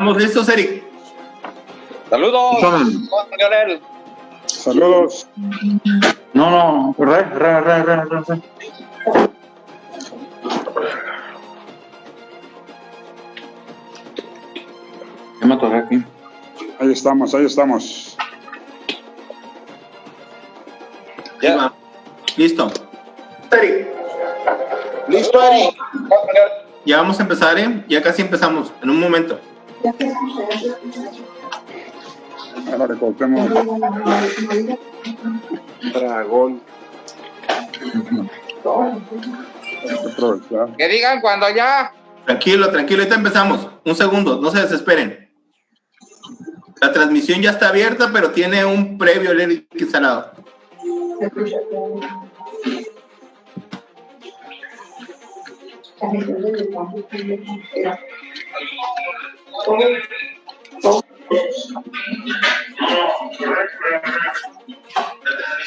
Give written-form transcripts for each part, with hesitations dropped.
¿Estamos listos, Eric? Saludos, Leonel. Saludos. No, re. Ya me atoré aquí. Ahí estamos. Ya. Listo. Eric. Listo, Eric. Ya vamos a empezar, ¿eh? Ya casi empezamos, en un momento. Ahora recortemos. Dragón. Que digan cuando ya. Tranquilo, ahorita empezamos. Un segundo, no se desesperen. La transmisión ya está abierta, pero tiene un previo el Eric instalado.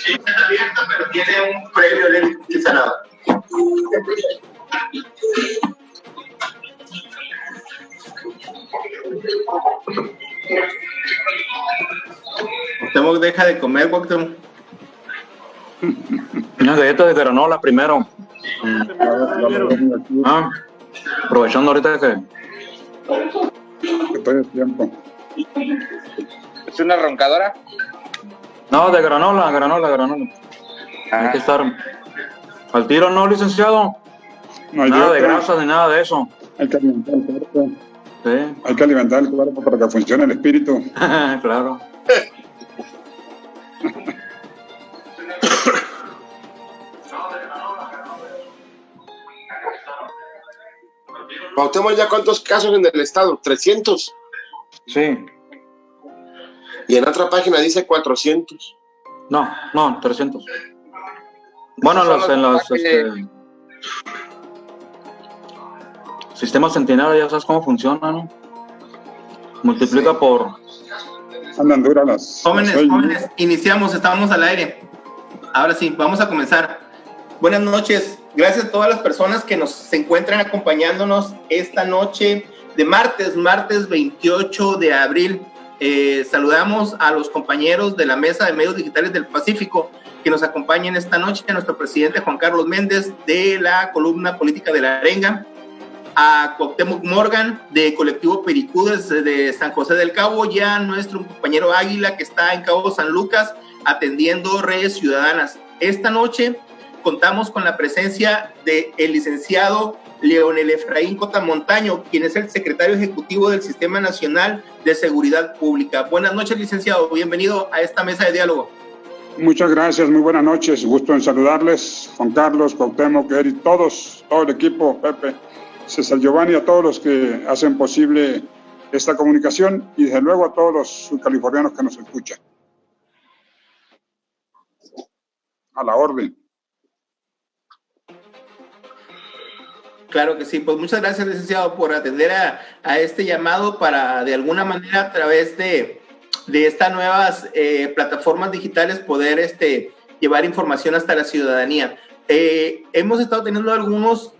Está abierta, pero tiene un previo el instalado. Cuauhtémoc, deja de comer, Cuauhtémoc. Unas galletas de granola primero. Aprovechando ahorita que estoy a tiempo. ¿Es una roncadora? No, de granola. Hay que estar al tiro, ¿no, licenciado? No hay nada dieta. de grasa ni nada de eso. Hay que alimentar el cuerpo. Sí. Hay que alimentar el cuerpo para que funcione el espíritu. Claro. Cuauhtémoc, ¿ya cuántos casos en el estado? 300. Sí. Y en otra página dice 400. No, 300. Bueno, sistema Centinela, ya sabes cómo funciona, ¿no? Multiplica por... Andan duras las... Jóvenes, iniciamos, estamos al aire. Ahora sí, vamos a comenzar. Buenas noches, gracias a todas las personas que se encuentran acompañándonos esta noche de martes 28 de abril. Saludamos a los compañeros de la Mesa de Medios Digitales del Pacífico que nos acompañan esta noche, a nuestro presidente Juan Carlos Méndez de la columna política de La Arenga, a Cuauhtémoc Morgan de Colectivo Pericudes de San José del Cabo, y a nuestro compañero Águila que está en Cabo San Lucas atendiendo redes ciudadanas. Esta noche contamos con la presencia del licenciado Leonel Efraín Cota Montaño, quien es el secretario ejecutivo del Sistema Nacional de Seguridad Pública. Buenas noches, licenciado, bienvenido a esta mesa de diálogo. Muchas gracias, muy buenas noches, gusto en saludarles, Juan Carlos, Cuauhtémoc, Eric, todo el equipo, Pepe, César Giovanni, a todos los que hacen posible esta comunicación y desde luego a todos los californianos que nos escuchan. A la orden. Claro que sí, pues muchas gracias, licenciado, por atender a este llamado para, de alguna manera, a través de estas nuevas plataformas digitales, poder llevar información hasta la ciudadanía. Hemos estado teniendo algunos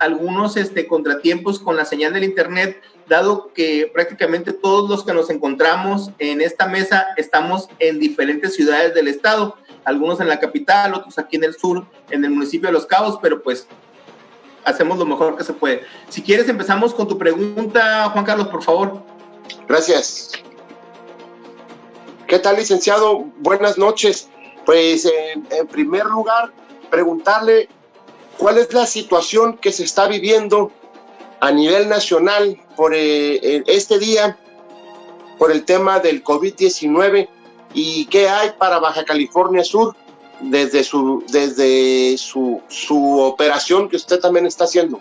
contratiempos con la señal del internet, dado que prácticamente todos los que nos encontramos en esta mesa estamos en diferentes ciudades del estado, algunos en la capital, otros aquí en el sur, en el municipio de Los Cabos, pero pues hacemos lo mejor que se puede. Si quieres, empezamos con tu pregunta, Juan Carlos, por favor. Gracias. ¿Qué tal, licenciado? Buenas noches. Pues, en primer lugar, preguntarle cuál es la situación que se está viviendo a nivel nacional por este día, por el tema del COVID-19, y qué hay para Baja California Sur desde su operación que usted también está haciendo.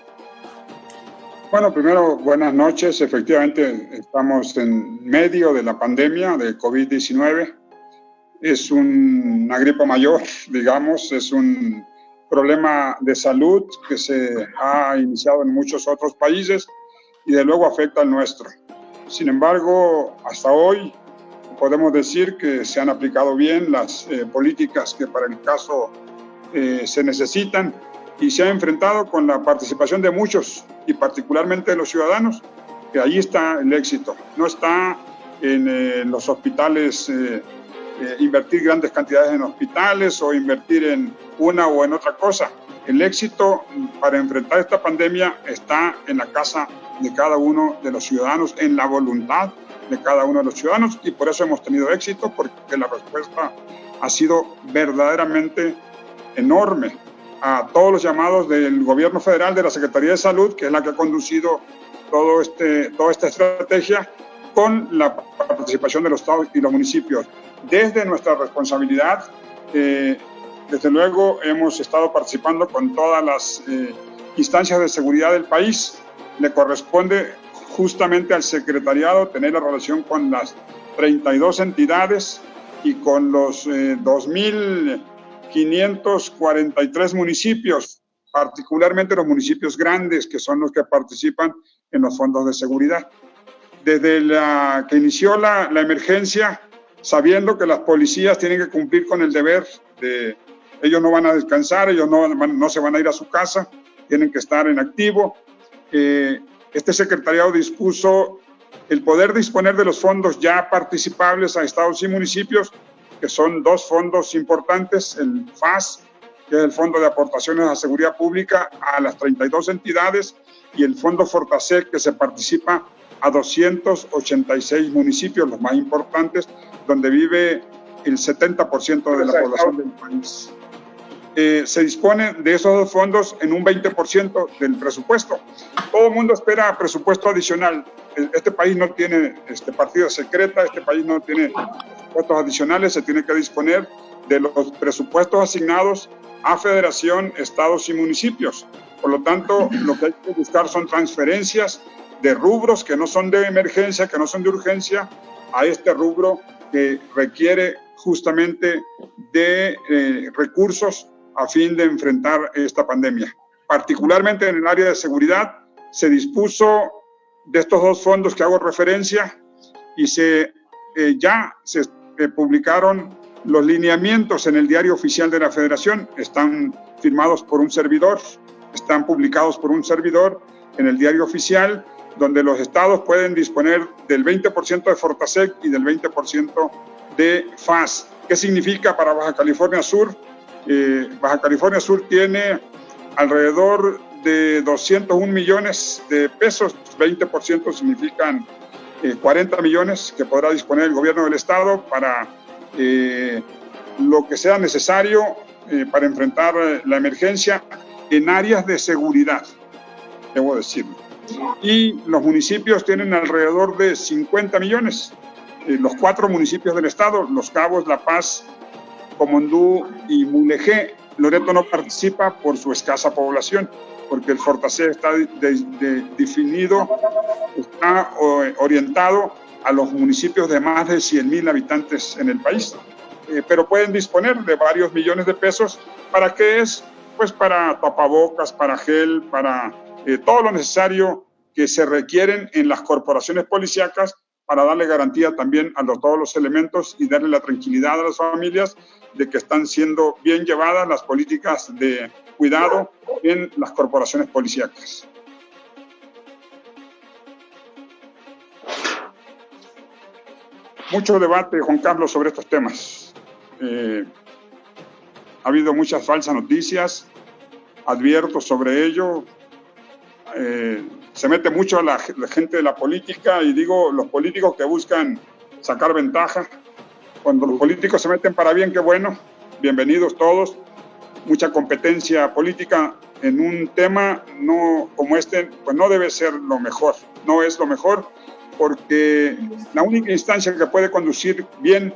Bueno, primero, buenas noches. Efectivamente, estamos en medio de la pandemia de COVID-19. Es una gripe mayor, digamos, es un problema de salud que se ha iniciado en muchos otros países y de luego afecta al nuestro. Sin embargo, hasta hoy podemos decir que se han aplicado bien las políticas que para el caso se necesitan y se ha enfrentado con la participación de muchos y particularmente de los ciudadanos que ahí está el éxito. No está en los hospitales, invertir grandes cantidades en hospitales o invertir en una o en otra cosa. El éxito para enfrentar esta pandemia está en la casa de cada uno de los ciudadanos, en la voluntad de cada uno de los ciudadanos, y por eso hemos tenido éxito, porque la respuesta ha sido verdaderamente enorme a todos los llamados del gobierno federal, de la Secretaría de Salud, que es la que ha conducido toda esta estrategia, con la participación de los estados y los municipios. Desde nuestra responsabilidad, desde luego hemos estado participando con todas las instancias de seguridad del país. Le corresponde justamente al secretariado tener la relación con las 32 entidades y con los 2.543 municipios, particularmente los municipios grandes, que son los que participan en los fondos de seguridad. Desde que inició la emergencia, sabiendo que las policías tienen que cumplir con el deber de... Ellos no van a descansar, ellos no se van a ir a su casa, tienen que estar en activo. Este secretariado dispuso el poder disponer de los fondos ya participables a estados y municipios, que son dos fondos importantes, el FAS, que es el Fondo de Aportaciones a Seguridad Pública a las 32 entidades, y el Fondo Fortasec, que se participa a 286 municipios, los más importantes, donde vive el 70% de la población del país. Se dispone de esos dos fondos en un 20% del presupuesto. Todo el mundo espera presupuesto adicional. Este país no tiene partida secreta, este país no tiene presupuestos adicionales, se tiene que disponer de los presupuestos asignados a federación, estados y municipios. Por lo tanto, lo que hay que buscar son transferencias de rubros que no son de emergencia, que no son de urgencia, a este rubro que requiere justamente de recursos a fin de enfrentar esta pandemia. Particularmente en el área de seguridad, se dispuso de estos dos fondos que hago referencia y ya se publicaron los lineamientos en el diario oficial de la Federación. Están firmados por un servidor, están publicados por un servidor en el diario oficial, donde los estados pueden disponer del 20% de Fortasec y del 20% de FAS. ¿Qué significa para Baja California Sur? Baja California Sur tiene alrededor de 201 millones de pesos, 20% significan 40 millones que podrá disponer el gobierno del estado para lo que sea necesario para enfrentar la emergencia en áreas de seguridad, debo decirlo. Y los municipios tienen alrededor de 50 millones. Los 4 municipios del estado, Los Cabos, La Paz, Comondú y Mulegé. Loreto no participa por su escasa población, porque el Fortasec está definido, está orientado a los municipios de más de 100,000 habitantes en el país. Pero pueden disponer de varios millones de pesos. ¿Para qué es? Pues para tapabocas, para gel, para todo lo necesario que se requieren en las corporaciones policíacas, para darle garantía también a todos los elementos y darle la tranquilidad a las familias de que están siendo bien llevadas las políticas de cuidado en las corporaciones policíacas. Mucho debate, Juan Carlos, sobre estos temas. Ha habido muchas falsas noticias, advierto sobre ello. Se mete mucho la gente de la política, y digo los políticos que buscan sacar ventaja. Cuando los políticos se meten para bien, qué bueno, bienvenidos todos. Mucha competencia política en un tema como este, pues no debe ser lo mejor, no es lo mejor, porque la única instancia que puede conducir bien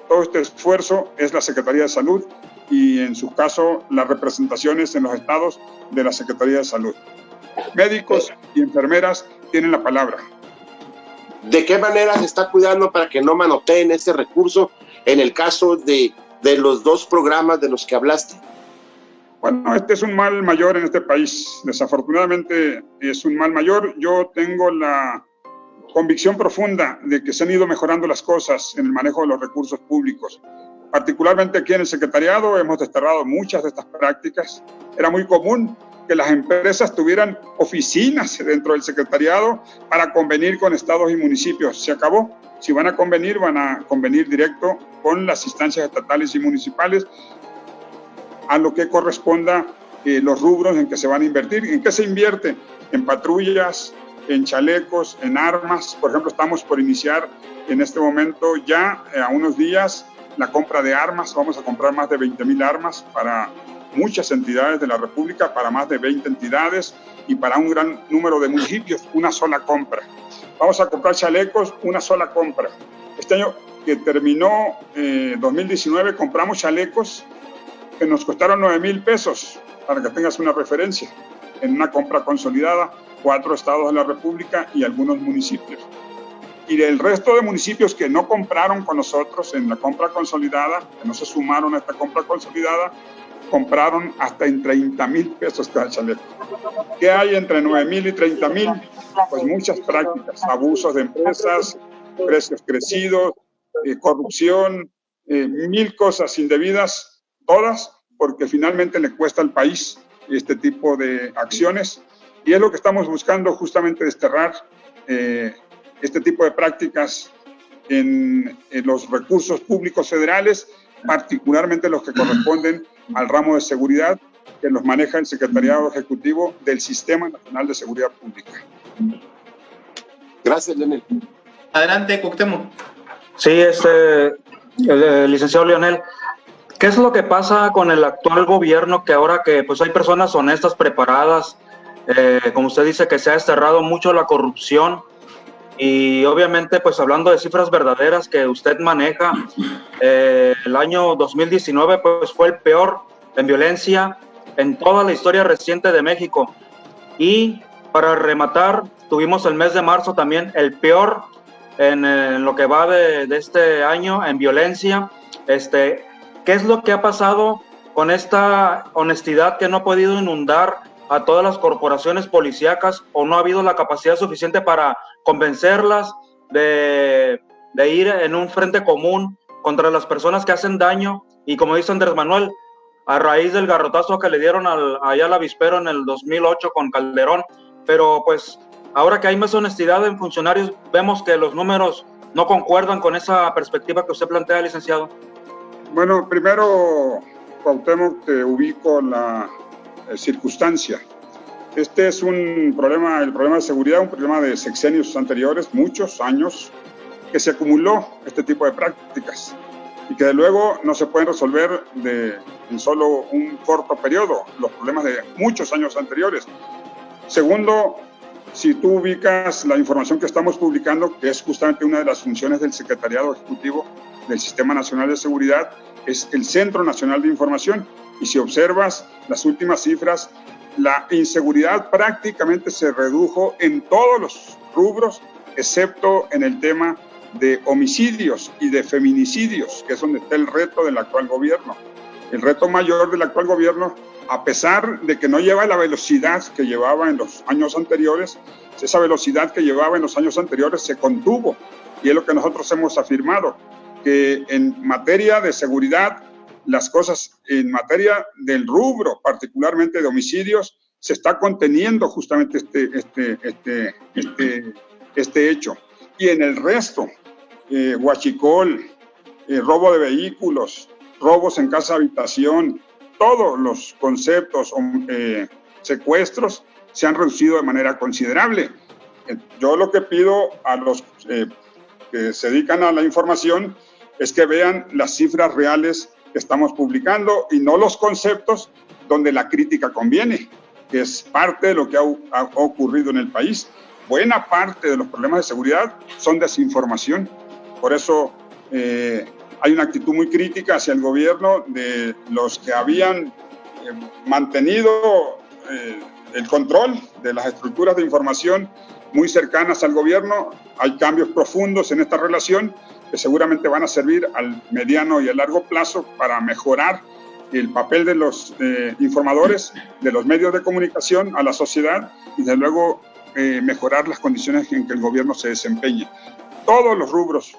todo este esfuerzo es la Secretaría de Salud, y en su caso las representaciones en los estados de la Secretaría de Salud. Médicos y enfermeras tienen la palabra. ¿De qué manera se está cuidando para que no manoteen ese recurso en el caso de los dos programas de los que hablaste? Bueno, este es un mal mayor en este país. Desafortunadamente es un mal mayor. Yo tengo la convicción profunda de que se han ido mejorando las cosas en el manejo de los recursos públicos. Particularmente aquí en el secretariado hemos desterrado muchas de estas prácticas. Era muy común que las empresas tuvieran oficinas dentro del secretariado para convenir con estados y municipios. Se acabó. Si van a convenir directo con las instancias estatales y municipales a lo que corresponda los rubros en que se van a invertir. ¿En qué se invierte? En patrullas, en chalecos, en armas. Por ejemplo, estamos por iniciar en este momento ya a unos días la compra de armas. Vamos a comprar más de 20,000 armas para muchas entidades de la República, para más de 20 entidades y para un gran número de municipios, una sola compra. Vamos a comprar chalecos, una sola compra. Este año que terminó 2019, compramos chalecos que nos costaron 9,000 pesos, para que tengas una referencia, en una compra consolidada, 4 estados de la República y algunos municipios. Y el resto de municipios que no compraron con nosotros en la compra consolidada, que no se sumaron a esta compra consolidada, compraron hasta en 30,000 pesos cada chaleco. ¿Qué hay entre 9,000 y 30,000? Pues muchas prácticas, abusos de empresas, precios crecidos, corrupción, 1000 cosas indebidas, todas porque finalmente le cuesta al país este tipo de acciones, y es lo que estamos buscando, justamente desterrar este tipo de prácticas en los recursos públicos federales, particularmente los que corresponden al ramo de seguridad, que los maneja el Secretariado Ejecutivo del Sistema Nacional de Seguridad Pública. Gracias, Leonel. Adelante, Cuauhtémoc. Sí, el licenciado Leonel, ¿qué es lo que pasa con el actual gobierno, que ahora que pues hay personas honestas, preparadas, como usted dice, que se ha desterrado mucho la corrupción, y obviamente pues hablando de cifras verdaderas que usted maneja, el año 2019 pues fue el peor en violencia en toda la historia reciente de México, y para rematar tuvimos el mes de marzo también el peor en lo que va de este año en violencia. ¿Qué es lo que ha pasado con esta honestidad que no ha podido inundar a todas las corporaciones policíacas, o no ha habido la capacidad suficiente para convencerlas de ir en un frente común contra las personas que hacen daño? Y como dice Andrés Manuel, a raíz del garrotazo que le dieron allá al avispero en el 2008 con Calderón, pero pues ahora que hay más honestidad en funcionarios, vemos que los números no concuerdan con esa perspectiva que usted plantea, licenciado. Bueno, primero, Cuauhtémoc, te ubico la circunstancia. Este es un problema, el problema de seguridad, un problema de sexenios anteriores, muchos años, que se acumuló este tipo de prácticas y que de luego no se pueden resolver en solo un corto periodo, los problemas de muchos años anteriores. Segundo, si tú ubicas la información que estamos publicando, que es justamente una de las funciones del Secretariado Ejecutivo del Sistema Nacional de Seguridad, es el Centro Nacional de Información. Y si observas las últimas cifras, la inseguridad prácticamente se redujo en todos los rubros, excepto en el tema de homicidios y de feminicidios, que es donde está el reto del actual gobierno. El reto mayor del actual gobierno, a pesar de que no lleva la velocidad que llevaba en los años anteriores, esa velocidad que llevaba en los años anteriores se contuvo, y es lo que nosotros hemos afirmado, que en materia de seguridad, las cosas en materia del rubro, particularmente de homicidios, se está conteniendo justamente este hecho. Y en el resto, huachicol, robo de vehículos, robos en casa habitación, todos los conceptos, secuestros, se han reducido de manera considerable. Yo lo que pido a los que se dedican a la información es que vean las cifras reales que estamos publicando y no los conceptos donde la crítica conviene, que es parte de lo que ha ocurrido en el país. Buena parte de los problemas de seguridad son desinformación. Por eso hay una actitud muy crítica hacia el gobierno de los que habían mantenido el control de las estructuras de información muy cercanas al gobierno. Hay cambios profundos en esta relación que seguramente van a servir al mediano y a largo plazo para mejorar el papel de los informadores, de los medios de comunicación a la sociedad, y de luego mejorar las condiciones en que el gobierno se desempeñe. Todos los rubros,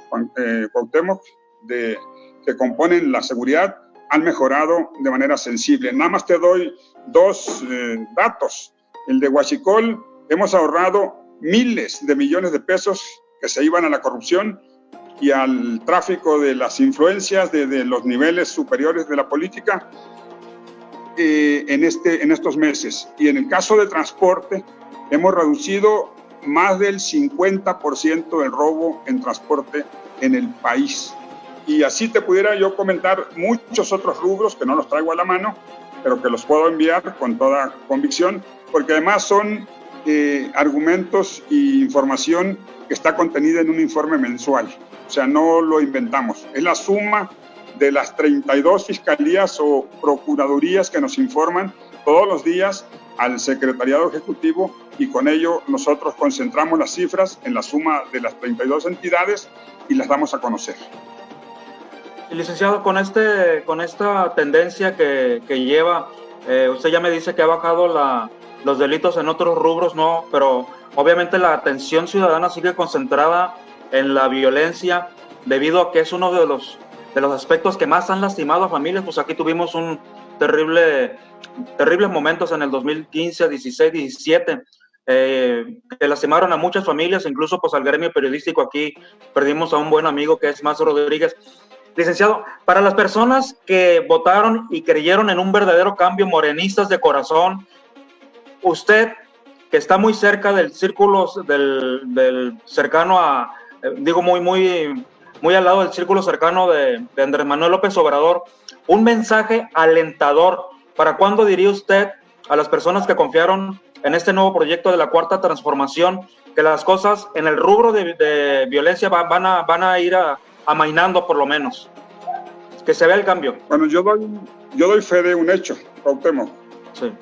Cuauhtémoc, que componen la seguridad han mejorado de manera sensible. Nada más te doy dos datos. El de Huachicol, hemos ahorrado miles de millones de pesos que se iban a la corrupción y al tráfico de las influencias de los niveles superiores de la política en estos meses. Y en el caso de transporte, hemos reducido más del 50% del robo en transporte en el país. Y así te pudiera yo comentar muchos otros rubros que no los traigo a la mano, pero que los puedo enviar con toda convicción, porque además son argumentos e información que está contenida en un informe mensual. O sea, no lo inventamos. Es la suma de las 32 fiscalías o procuradurías que nos informan todos los días al Secretariado Ejecutivo, y con ello nosotros concentramos las cifras en la suma de las 32 entidades y las damos a conocer. Licenciado, con esta tendencia que lleva, usted ya me dice que ha bajado los delitos en otros rubros, no, pero obviamente la atención ciudadana sigue concentrada en la violencia, debido a que es uno de los aspectos que más han lastimado a familias. Pues aquí tuvimos un terribles momentos en el 2015, 16, 17, que lastimaron a muchas familias, incluso pues al gremio periodístico. Aquí perdimos a un buen amigo que es Mazo Rodríguez. Licenciado, para las personas que votaron y creyeron en un verdadero cambio, morenistas de corazón, usted, que está muy cerca del círculo del cercano a, digo muy al lado del círculo cercano de Andrés Manuel López Obrador, un mensaje alentador, ¿para cuándo diría usted a las personas que confiaron en este nuevo proyecto de la Cuarta Transformación, que las cosas en el rubro de violencia van a ir amainando, por lo menos, que se vea el cambio? Bueno, yo doy fe de un hecho, Cuauhtémoc. Sí.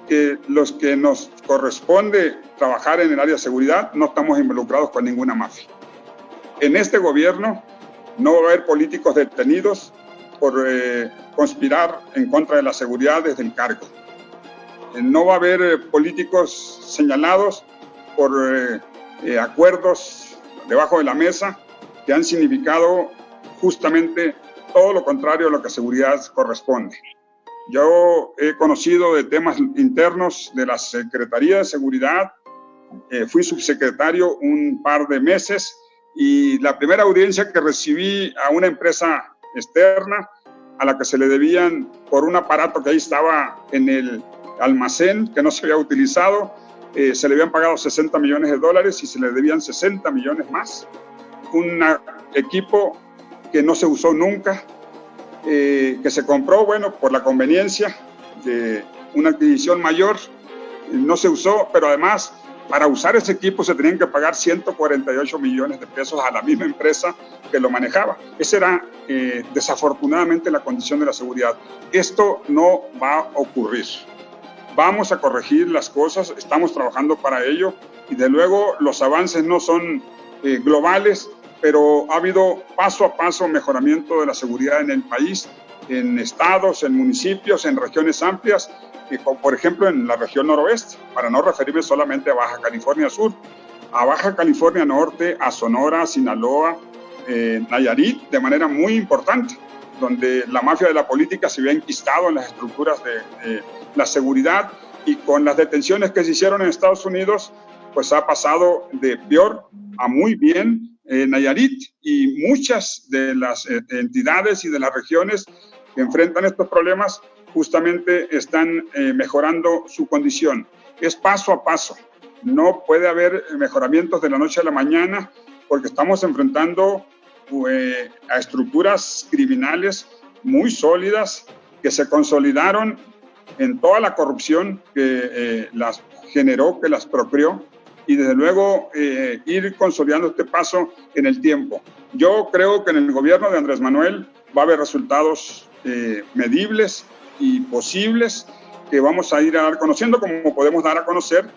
Que los que nos corresponde trabajar en el área de seguridad no estamos involucrados con ninguna mafia. En este gobierno no va a haber políticos detenidos por conspirar en contra de la seguridad desde el cargo. No va a haber políticos señalados por acuerdos debajo de la mesa que han significado justamente todo lo contrario a lo que a seguridad corresponde. Yo he conocido de temas internos de la Secretaría de Seguridad, fui subsecretario un par de meses, y la primera audiencia que recibí a una empresa externa a la que se le debían por un aparato que ahí estaba en el almacén que no se había utilizado, se le habían pagado $60 millones y se le debían 60 millones más. Un equipo que no se usó nunca, que se compró, bueno, por la conveniencia de una adquisición mayor, no se usó, pero además para usar ese equipo se tenían que pagar 148 millones de pesos a la misma empresa que lo manejaba. Esa era desafortunadamente la condición de la seguridad. Esto no va a ocurrir. Vamos a corregir las cosas, estamos trabajando para ello, y de luego los avances no son globales, pero ha habido paso a paso mejoramiento de la seguridad en el país, en estados, en municipios, en regiones amplias, por ejemplo en la región noroeste, para no referirme solamente a Baja California Sur, a Baja California Norte, a Sonora, Sinaloa, Nayarit, de manera muy importante, donde la mafia de la política se había enquistado en las estructuras de la seguridad, y con las detenciones que se hicieron en Estados Unidos, pues ha pasado de peor a muy bien Nayarit, y muchas de las entidades y de las regiones que enfrentan estos problemas justamente están mejorando su condición. Es paso a paso, no puede haber mejoramientos de la noche a la mañana, porque estamos enfrentando a estructuras criminales muy sólidas que se consolidaron en toda la corrupción que las generó, que las procreó, y desde luego ir consolidando este paso en el tiempo. Yo creo que en el gobierno de Andrés Manuel va a haber resultados medibles y posibles que vamos a ir a dar conociendo, como podemos dar a conocer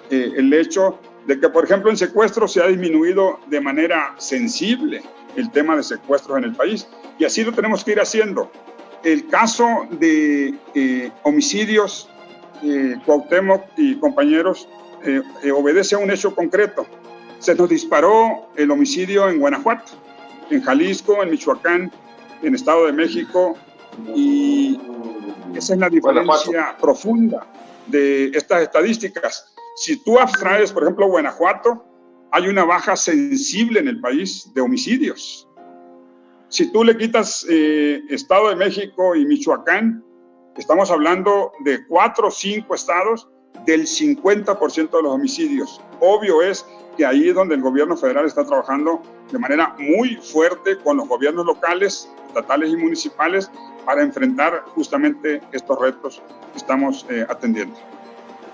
el hecho de que, por ejemplo, en secuestros se ha disminuido de manera sensible el tema de secuestros en el país, y así lo tenemos que ir haciendo. El caso de homicidios, Cuauhtémoc y compañeros, obedece a un hecho concreto. Se nos disparó el homicidio en Guanajuato, en Jalisco, en Michoacán, en Estado de México, Y esa es la diferencia profunda de estas estadísticas. Si tú abstraes, por ejemplo, Guanajuato, hay una baja sensible en el país de homicidios. Si tú le quitas Estado de México y Michoacán, estamos hablando de 4 o 5 estados del 50% de los homicidios. Obvio es que ahí es donde el gobierno federal está trabajando de manera muy fuerte con los gobiernos locales, estatales y municipales para enfrentar justamente estos retos que estamos atendiendo.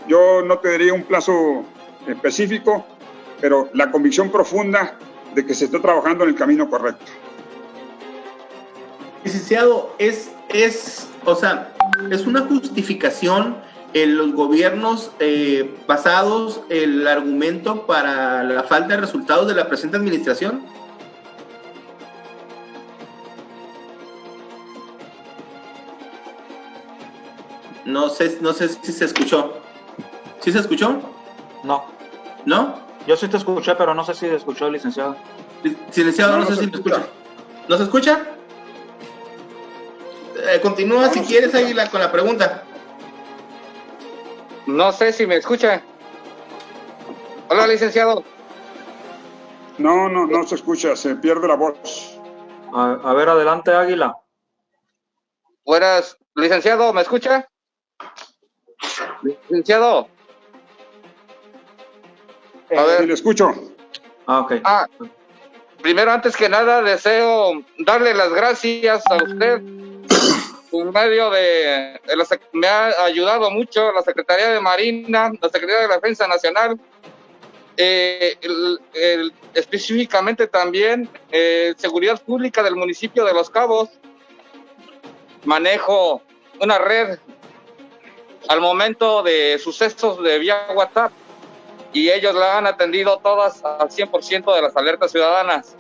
Yo no te daría un plazo específico, pero la convicción profunda de que se está trabajando en el camino correcto. Licenciado, es una justificación en los gobiernos basados el argumento para la falta de resultados de la presente administración. No sé si se escuchó. ¿Sí se escuchó? No. ¿No? Yo sí te escuché, pero no sé si se escuchó, licenciado. Licenciado, no sé si me escucha. ¿No se escucha? Continúa si quieres ahí con la pregunta. No sé si me escucha. Hola, licenciado. No se escucha, se pierde la voz. A ver, adelante, Águila. Buenas, licenciado, ¿me escucha? Licenciado. A ver. Sí, le escucho. Ok. Primero, antes que nada, deseo darle las gracias a usted por medio me ha ayudado mucho la Secretaría de Marina, la Secretaría de la Defensa Nacional, específicamente también Seguridad Pública del municipio de Los Cabos. Manejo una red al momento de sucesos de vía WhatsApp y ellos la han atendido todas al 100% de las alertas ciudadanas.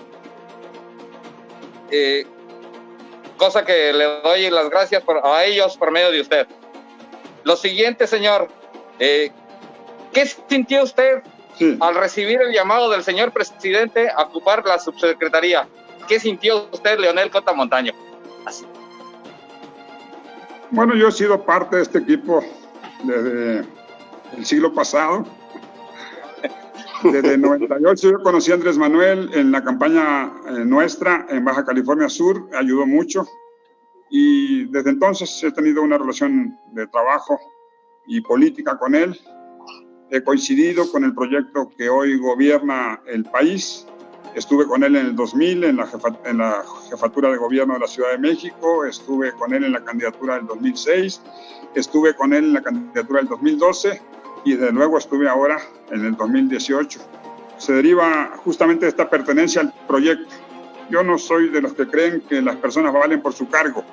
Cosa que le doy las gracias a ellos por medio de usted. Lo siguiente, señor, ¿qué sintió usted al recibir el llamado del señor presidente a ocupar la subsecretaría? ¿Qué sintió usted, Leonel Cota Montaño? Así. Bueno, yo he sido parte de este equipo desde el siglo pasado. Desde el 98 yo conocí a Andrés Manuel en la campaña nuestra en Baja California Sur, ayudó mucho y desde entonces he tenido una relación de trabajo y política con él. He coincidido con el proyecto que hoy gobierna el país. Estuve con él en el 2000 en la jefatura de gobierno de la Ciudad de México, estuve con él en la candidatura del 2006, estuve con él en la candidatura del 2012 y desde luego estuve ahora en el 2018. Se deriva justamente de esta pertenencia al proyecto. Yo no soy de los que creen que las personas valen por su cargo.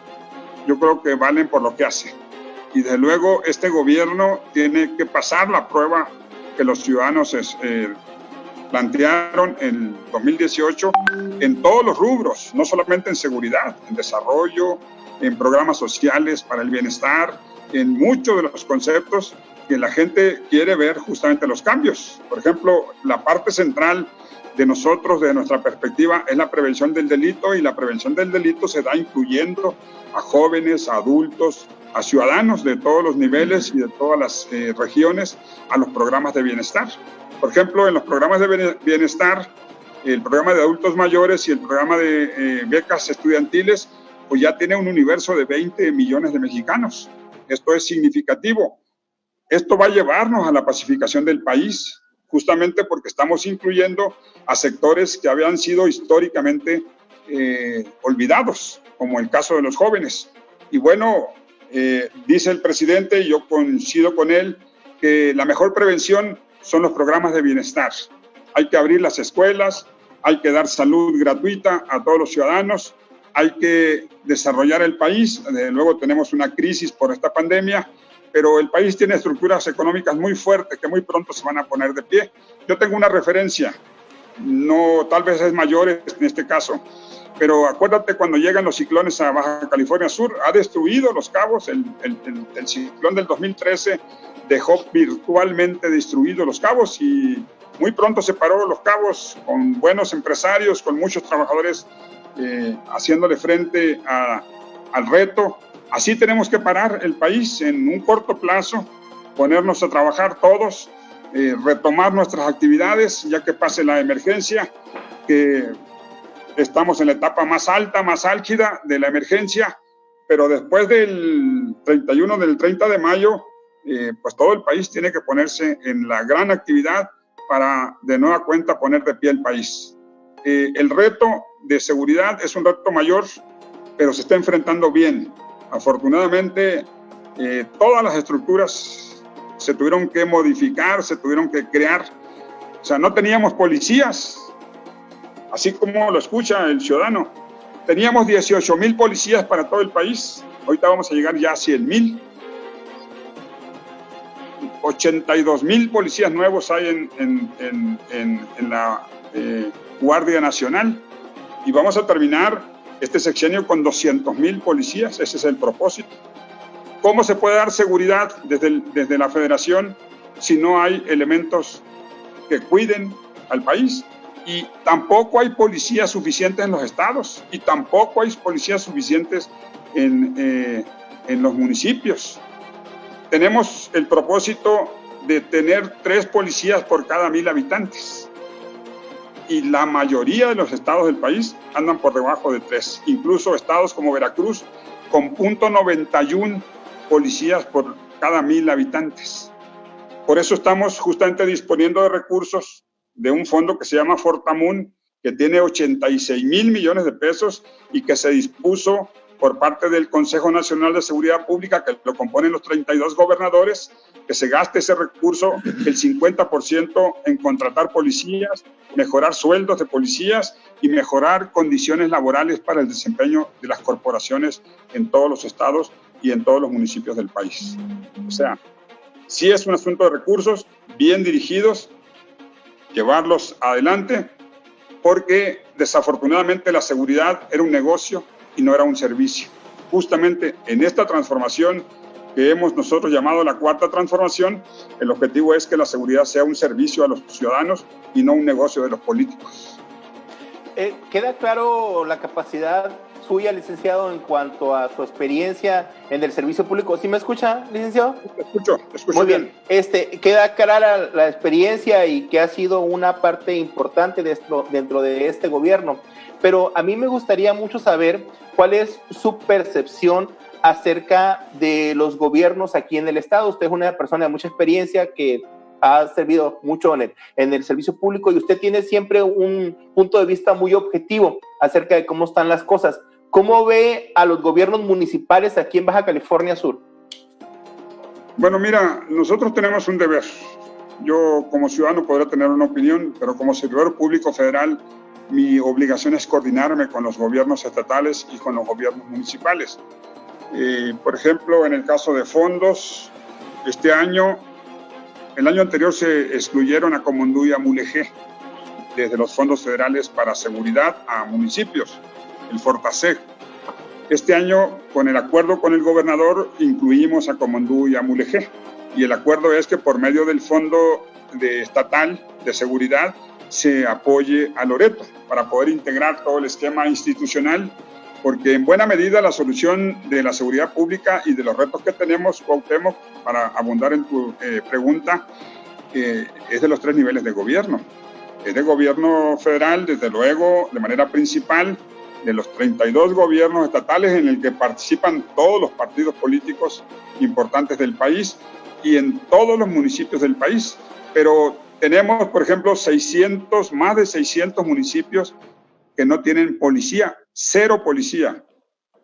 Yo creo que valen por lo que hacen. Y desde luego este gobierno tiene que pasar la prueba que los ciudadanos plantearon en 2018 en todos los rubros, no solamente en seguridad, en desarrollo, en programas sociales para el bienestar, en muchos de los conceptos que la gente quiere ver justamente los cambios. Por ejemplo, la parte central de nosotros, de nuestra perspectiva, es la prevención del delito, y la prevención del delito se da incluyendo a jóvenes, a adultos, a ciudadanos de todos los niveles y de todas las regiones a los programas de bienestar. Por ejemplo, en los programas de bienestar, el programa de adultos mayores y el programa de becas estudiantiles, pues ya tiene un universo de 20 millones de mexicanos. Esto es significativo. Esto va a llevarnos a la pacificación del país, justamente porque estamos incluyendo a sectores que habían sido históricamente olvidados, como el caso de los jóvenes. Y bueno, dice el presidente, y yo coincido con él, que la mejor prevención son los programas de bienestar. Hay que abrir las escuelas, hay que dar salud gratuita a todos los ciudadanos, hay que desarrollar el país. Desde luego tenemos una crisis por esta pandemia, pero el país tiene estructuras económicas muy fuertes que muy pronto se van a poner de pie. Yo tengo una referencia, no, tal vez es mayor en este caso, pero acuérdate cuando llegan los ciclones a Baja California Sur, ha destruido Los Cabos. El ciclón del 2013 dejó virtualmente destruido Los Cabos y muy pronto se paró Los Cabos con buenos empresarios, con muchos trabajadores haciéndole frente a al reto. Así tenemos que parar el país en un corto plazo, ponernos a trabajar todos, retomar nuestras actividades ya que pase la emergencia, que estamos en la etapa más alta, más álgida de la emergencia, pero después del 30 de mayo, pues todo el país tiene que ponerse en la gran actividad para de nueva cuenta poner de pie el país. El reto de seguridad es un reto mayor, pero se está enfrentando bien. Afortunadamente, todas las estructuras se tuvieron que modificar, se tuvieron que crear. O sea, no teníamos policías, así como lo escucha el ciudadano. Teníamos 18,000 policías para todo el país. Ahorita vamos a llegar ya a 100,000. 82,000 policías nuevos hay en la Guardia Nacional. Y vamos a terminar este sexenio con 200,000 policías. Ese es el propósito. ¿Cómo se puede dar seguridad desde la federación si no hay elementos que cuiden al país? Y tampoco hay policías suficientes en los estados y tampoco hay policías suficientes en los municipios. Tenemos el propósito de tener 3 policías por cada 1,000 habitantes. Y la mayoría de los estados del país andan por debajo de 3. Incluso estados como Veracruz con .91 policías por cada 1,000 habitantes. Por eso estamos justamente disponiendo de recursos de un fondo que se llama Fortamun, que tiene 86,000 millones de pesos y que se dispuso por parte del Consejo Nacional de Seguridad Pública, que lo componen los 32 gobernadores, que se gaste ese recurso, el 50% en contratar policías, mejorar sueldos de policías y mejorar condiciones laborales para el desempeño de las corporaciones en todos los estados y en todos los municipios del país. O sea, sí es un asunto de recursos bien dirigidos, llevarlos adelante, porque desafortunadamente la seguridad era un negocio y no era un servicio. Justamente en esta transformación que hemos nosotros llamado la cuarta transformación, el objetivo es que la seguridad sea un servicio a los ciudadanos y no un negocio de los políticos. ¿Queda claro la capacidad suya, licenciado, en cuanto a su experiencia en el servicio público? ¿Sí me escucha, licenciado? Te escucho muy bien. Queda clara la experiencia y que ha sido una parte importante dentro de este gobierno. Pero a mí me gustaría mucho saber cuál es su percepción acerca de los gobiernos aquí en el estado. Usted es una persona de mucha experiencia que ha servido mucho en el servicio público y usted tiene siempre un punto de vista muy objetivo acerca de cómo están las cosas. ¿Cómo ve a los gobiernos municipales aquí en Baja California Sur? Bueno, mira, nosotros tenemos un deber. Yo como ciudadano podré tener una opinión, pero como servidor público federal, mi obligación es coordinarme con los gobiernos estatales y con los gobiernos municipales. Por ejemplo, en el caso de fondos, el año anterior se excluyeron a Comondú y a Mulegé desde los fondos federales para seguridad a municipios, el Fortaseg. Este año, con el acuerdo con el gobernador, incluimos a Comondú y a Mulegé. Y el acuerdo es que por medio del fondo estatal de seguridad se apoye a Loreto para poder integrar todo el esquema institucional, porque en buena medida la solución de la seguridad pública y de los retos que tenemos, Cuauhtémoc, para abundar en tu pregunta, es de los 3 niveles de gobierno. Es de gobierno federal, desde luego, de manera principal, de los 32 gobiernos estatales en el que participan todos los partidos políticos importantes del país y en todos los municipios del país. Pero tenemos, por ejemplo, más de 600 municipios que no tienen policía, 0 policía.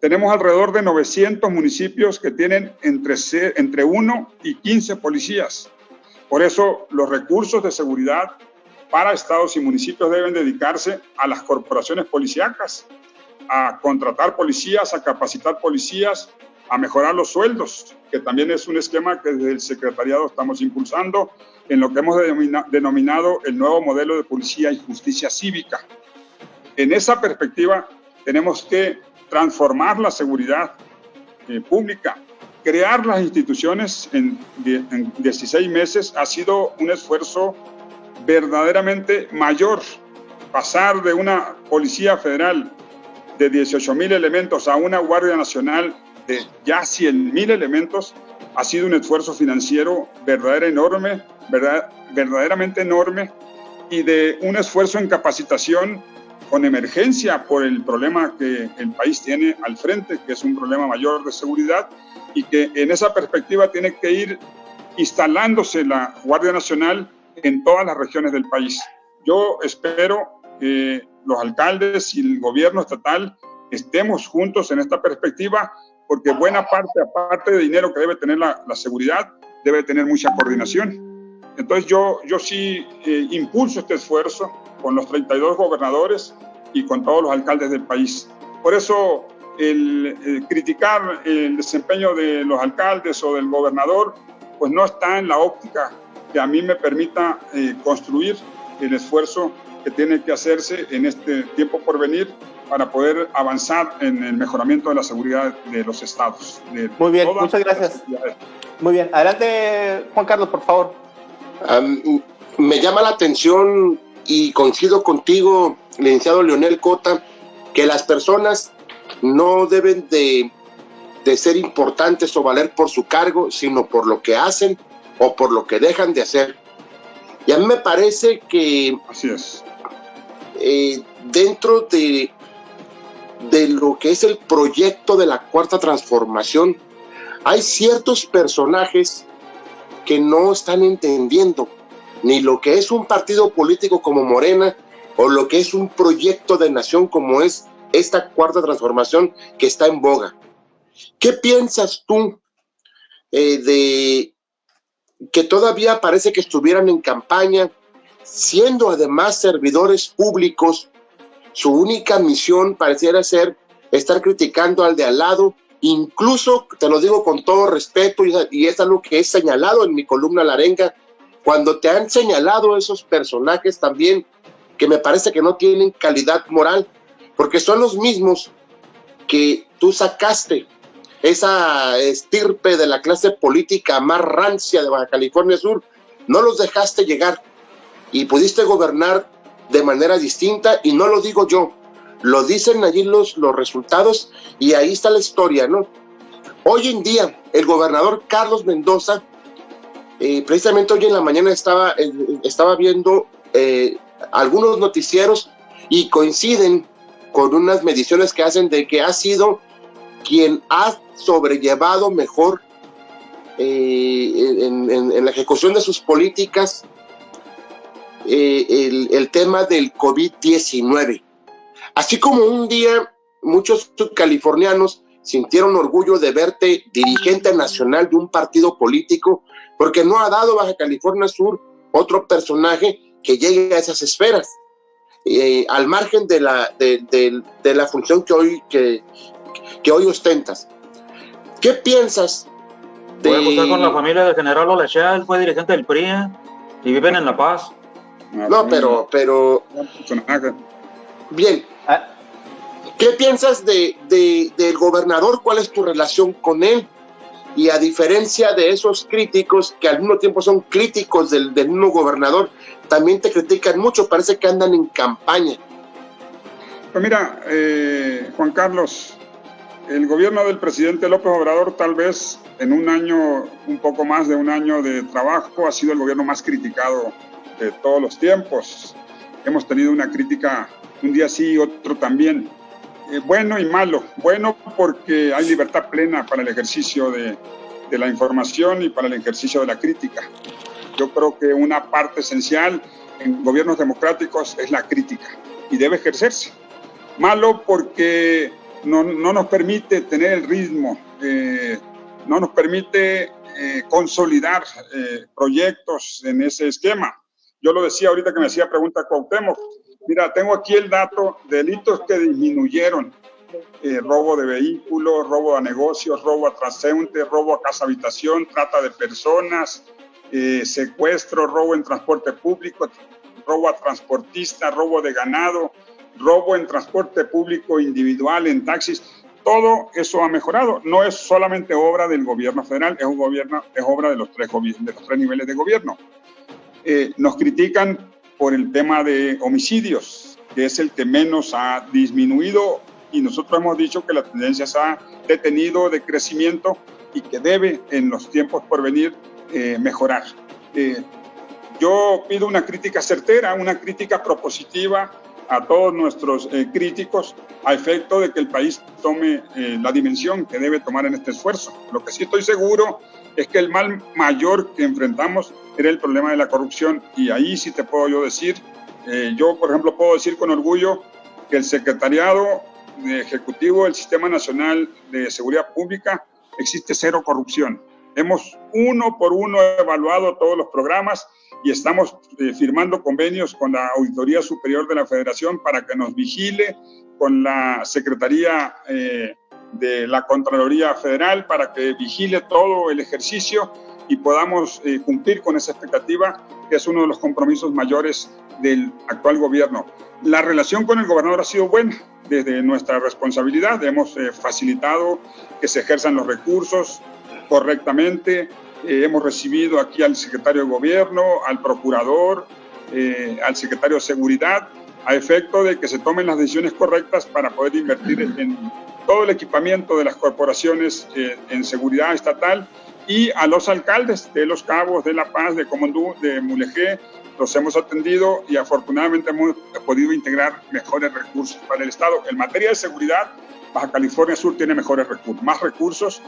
Tenemos alrededor de 900 municipios que tienen entre 1 y 15 policías. Por eso los recursos de seguridad para estados y municipios deben dedicarse a las corporaciones policíacas, a contratar policías, a capacitar policías, a mejorar los sueldos, que también es un esquema que desde el secretariado estamos impulsando en lo que hemos denominado el nuevo modelo de policía y justicia cívica. En esa perspectiva tenemos que transformar la seguridad pública. Crear las instituciones en 16 meses ha sido un esfuerzo verdaderamente mayor. Pasar de una policía federal de 18,000 elementos a una Guardia Nacional de ya 100,000 elementos ha sido un esfuerzo financiero verdaderamente enorme, y de un esfuerzo en capacitación con emergencia por el problema que el país tiene al frente, que es un problema mayor de seguridad, y que en esa perspectiva tiene que ir instalándose la Guardia Nacional en todas las regiones del país. Yo espero que los alcaldes y el gobierno estatal estemos juntos en esta perspectiva, porque buena parte, aparte de dinero que debe tener la seguridad, debe tener mucha coordinación. Entonces yo sí impulso este esfuerzo con los 32 gobernadores y con todos los alcaldes del país. Por eso el criticar el desempeño de los alcaldes o del gobernador, pues no está en la óptica que a mí me permita construir el esfuerzo que tiene que hacerse en este tiempo por venir para poder avanzar en el mejoramiento de la seguridad de los estados. Muy bien, muchas gracias. Muy bien, adelante Juan Carlos, por favor. Me llama la atención y coincido contigo, licenciado Leonel Cota, que las personas no deben de ser importantes o valer por su cargo, sino por lo que hacen o por lo que dejan de hacer. Y a mí me parece que así es. Dentro de lo que es el proyecto de la Cuarta Transformación, hay ciertos personajes que no están entendiendo ni lo que es un partido político como Morena o lo que es un proyecto de nación como es esta Cuarta Transformación que está en boga. ¿Qué piensas tú de que todavía parece que estuvieran en campaña, siendo además servidores públicos? Su única misión pareciera ser estar criticando al de al lado, incluso, te lo digo con todo respeto, y es algo que he señalado en mi columna La Arenga, cuando te han señalado esos personajes también, que me parece que no tienen calidad moral, porque son los mismos que tú sacaste, esa estirpe de la clase política más rancia de Baja California Sur, no los dejaste llegar y pudiste gobernar de manera distinta, y no lo digo yo, lo dicen allí los resultados, y ahí está la historia, ¿no? Hoy en día, el gobernador Carlos Mendoza, precisamente hoy en la mañana estaba viendo algunos noticieros y coinciden con unas mediciones que hacen de que ha sido quien ha sobrellevado mejor en la ejecución de sus políticas el tema del COVID-19. Así como un día muchos subcalifornianos sintieron orgullo de verte dirigente nacional de un partido político, porque no ha dado Baja California Sur otro personaje que llegue a esas esferas, al margen de la función que hoy ostentas. ¿Qué piensas de...? Voy a gustar con la familia del general Olechea, él fue dirigente del PRI y viven en La Paz. No, pero bien. ¿Qué piensas del gobernador? ¿Cuál es tu relación con él? Y a diferencia de esos críticos que al mismo tiempo son críticos del mismo gobernador, también te critican mucho, parece que andan en campaña. Pues mira, Juan Carlos, el gobierno del presidente López Obrador, tal vez en un año, un poco más de un año de trabajo, ha sido el gobierno más criticado de todos los tiempos. Hemos tenido una crítica un día sí y otro también, bueno y malo. Bueno porque hay libertad plena para el ejercicio de la información y para el ejercicio de la crítica. Yo creo que una parte esencial en gobiernos democráticos es la crítica y debe ejercerse. Malo porque no nos permite tener el ritmo, no nos permite consolidar proyectos en ese esquema. Yo lo decía ahorita que me hacía pregunta Cuauhtémoc. Mira, tengo aquí el dato de delitos que disminuyeron. Robo de vehículos, robo a negocios, robo a transeúntes, robo a casa habitación, trata de personas, secuestro, robo en transporte público, robo a transportistas, robo de ganado, robo en transporte público individual, en taxis. Todo eso ha mejorado. No es solamente obra del gobierno federal, es obra de los tres niveles de gobierno. Nos critican por el tema de homicidios, que es el que menos ha disminuido y nosotros hemos dicho que la tendencia se ha detenido de crecimiento y que debe en los tiempos por venir mejorar. Yo pido una crítica certera, una crítica propositiva a todos nuestros críticos a efecto de que el país tome la dimensión que debe tomar en este esfuerzo. Lo que sí estoy seguro es que el mal mayor que enfrentamos era el problema de la corrupción, y ahí sí te puedo yo decir, yo por ejemplo puedo decir con orgullo que el Secretariado Ejecutivo del Sistema Nacional de Seguridad Pública existe cero corrupción. Hemos uno por uno evaluado todos los programas y estamos firmando convenios con la Auditoría Superior de la Federación para que nos vigile, con la Secretaría de la Contraloría Federal para que vigile todo el ejercicio y podamos cumplir con esa expectativa, que es uno de los compromisos mayores del actual gobierno. La relación con el gobernador ha sido buena. Desde nuestra responsabilidad hemos facilitado que se ejerzan los recursos correctamente. Hemos recibido aquí al secretario de Gobierno, al procurador, al secretario de Seguridad, a efecto de que se tomen las decisiones correctas para poder invertir en todo el equipamiento de las corporaciones en seguridad estatal, y a los alcaldes de Los Cabos, de La Paz, de Comondú, de Mulegé. Los hemos atendido y afortunadamente hemos podido integrar mejores recursos para el Estado. En materia de seguridad, Baja California Sur tiene mejores recursos, más recursos,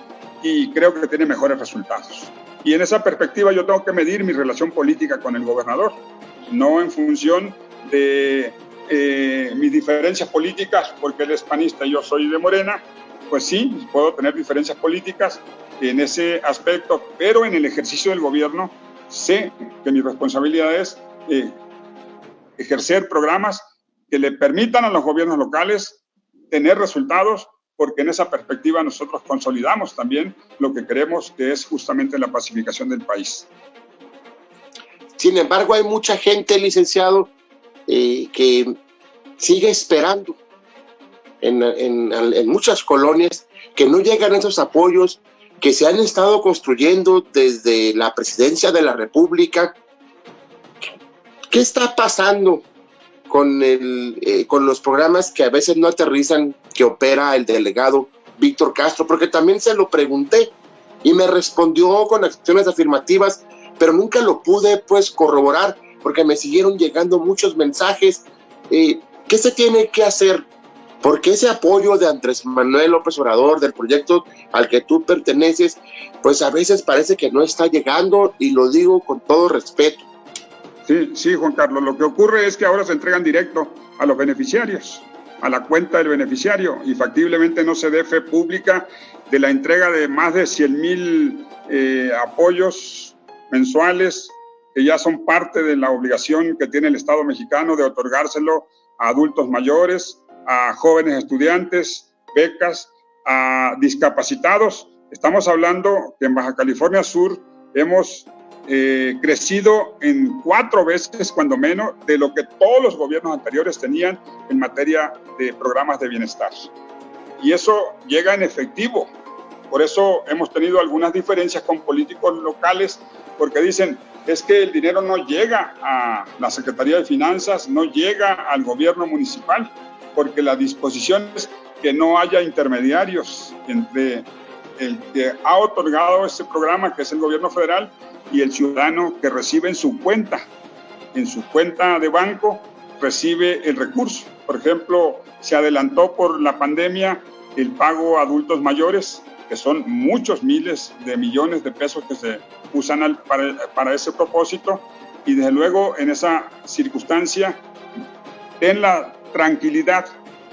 y creo que tiene mejores resultados. Y en esa perspectiva yo tengo que medir mi relación política con el gobernador, no en función de mis diferencias políticas, porque él es panista y yo soy de Morena. Pues sí, puedo tener diferencias políticas en ese aspecto, pero en el ejercicio del gobierno sé que mi responsabilidad es ejercer programas que le permitan a los gobiernos locales tener resultados, porque en esa perspectiva nosotros consolidamos también lo que queremos, que es justamente la pacificación del país. Sin embargo, hay mucha gente, licenciado, que sigue esperando en muchas colonias, que no llegan esos apoyos que se han estado construyendo desde la presidencia de la República. ¿Qué está pasando con los programas que a veces no aterrizan, que opera el delegado Víctor Castro? Porque también se lo pregunté y me respondió con acciones afirmativas, pero nunca lo pude pues corroborar, porque me siguieron llegando muchos mensajes. ¿Qué se tiene que hacer? Porque ese apoyo de Andrés Manuel López Obrador, del proyecto al que tú perteneces, pues a veces parece que no está llegando, y lo digo con todo respeto. Sí, Juan Carlos, lo que ocurre es que ahora se entregan directo a los beneficiarios, a la cuenta del beneficiario, y factiblemente no se dé fe pública de la entrega de más de 100,000 apoyos mensuales, que ya son parte de la obligación que tiene el Estado mexicano de otorgárselo a adultos mayores, a jóvenes estudiantes, becas, a discapacitados. Estamos hablando que en Baja California Sur hemos crecido en 4 veces, cuando menos, de lo que todos los gobiernos anteriores tenían en materia de programas de bienestar. Y eso llega en efectivo. Por eso hemos tenido algunas diferencias con políticos locales, porque dicen, es que el dinero no llega a la Secretaría de Finanzas, no llega al gobierno municipal, porque la disposición es que no haya intermediarios entre el que ha otorgado este programa, que es el gobierno federal, y el ciudadano que recibe en su cuenta de banco, recibe el recurso. Por ejemplo, se adelantó por la pandemia el pago a adultos mayores, que son muchos miles de millones de pesos que se usan para ese propósito, y desde luego en esa circunstancia ten la tranquilidad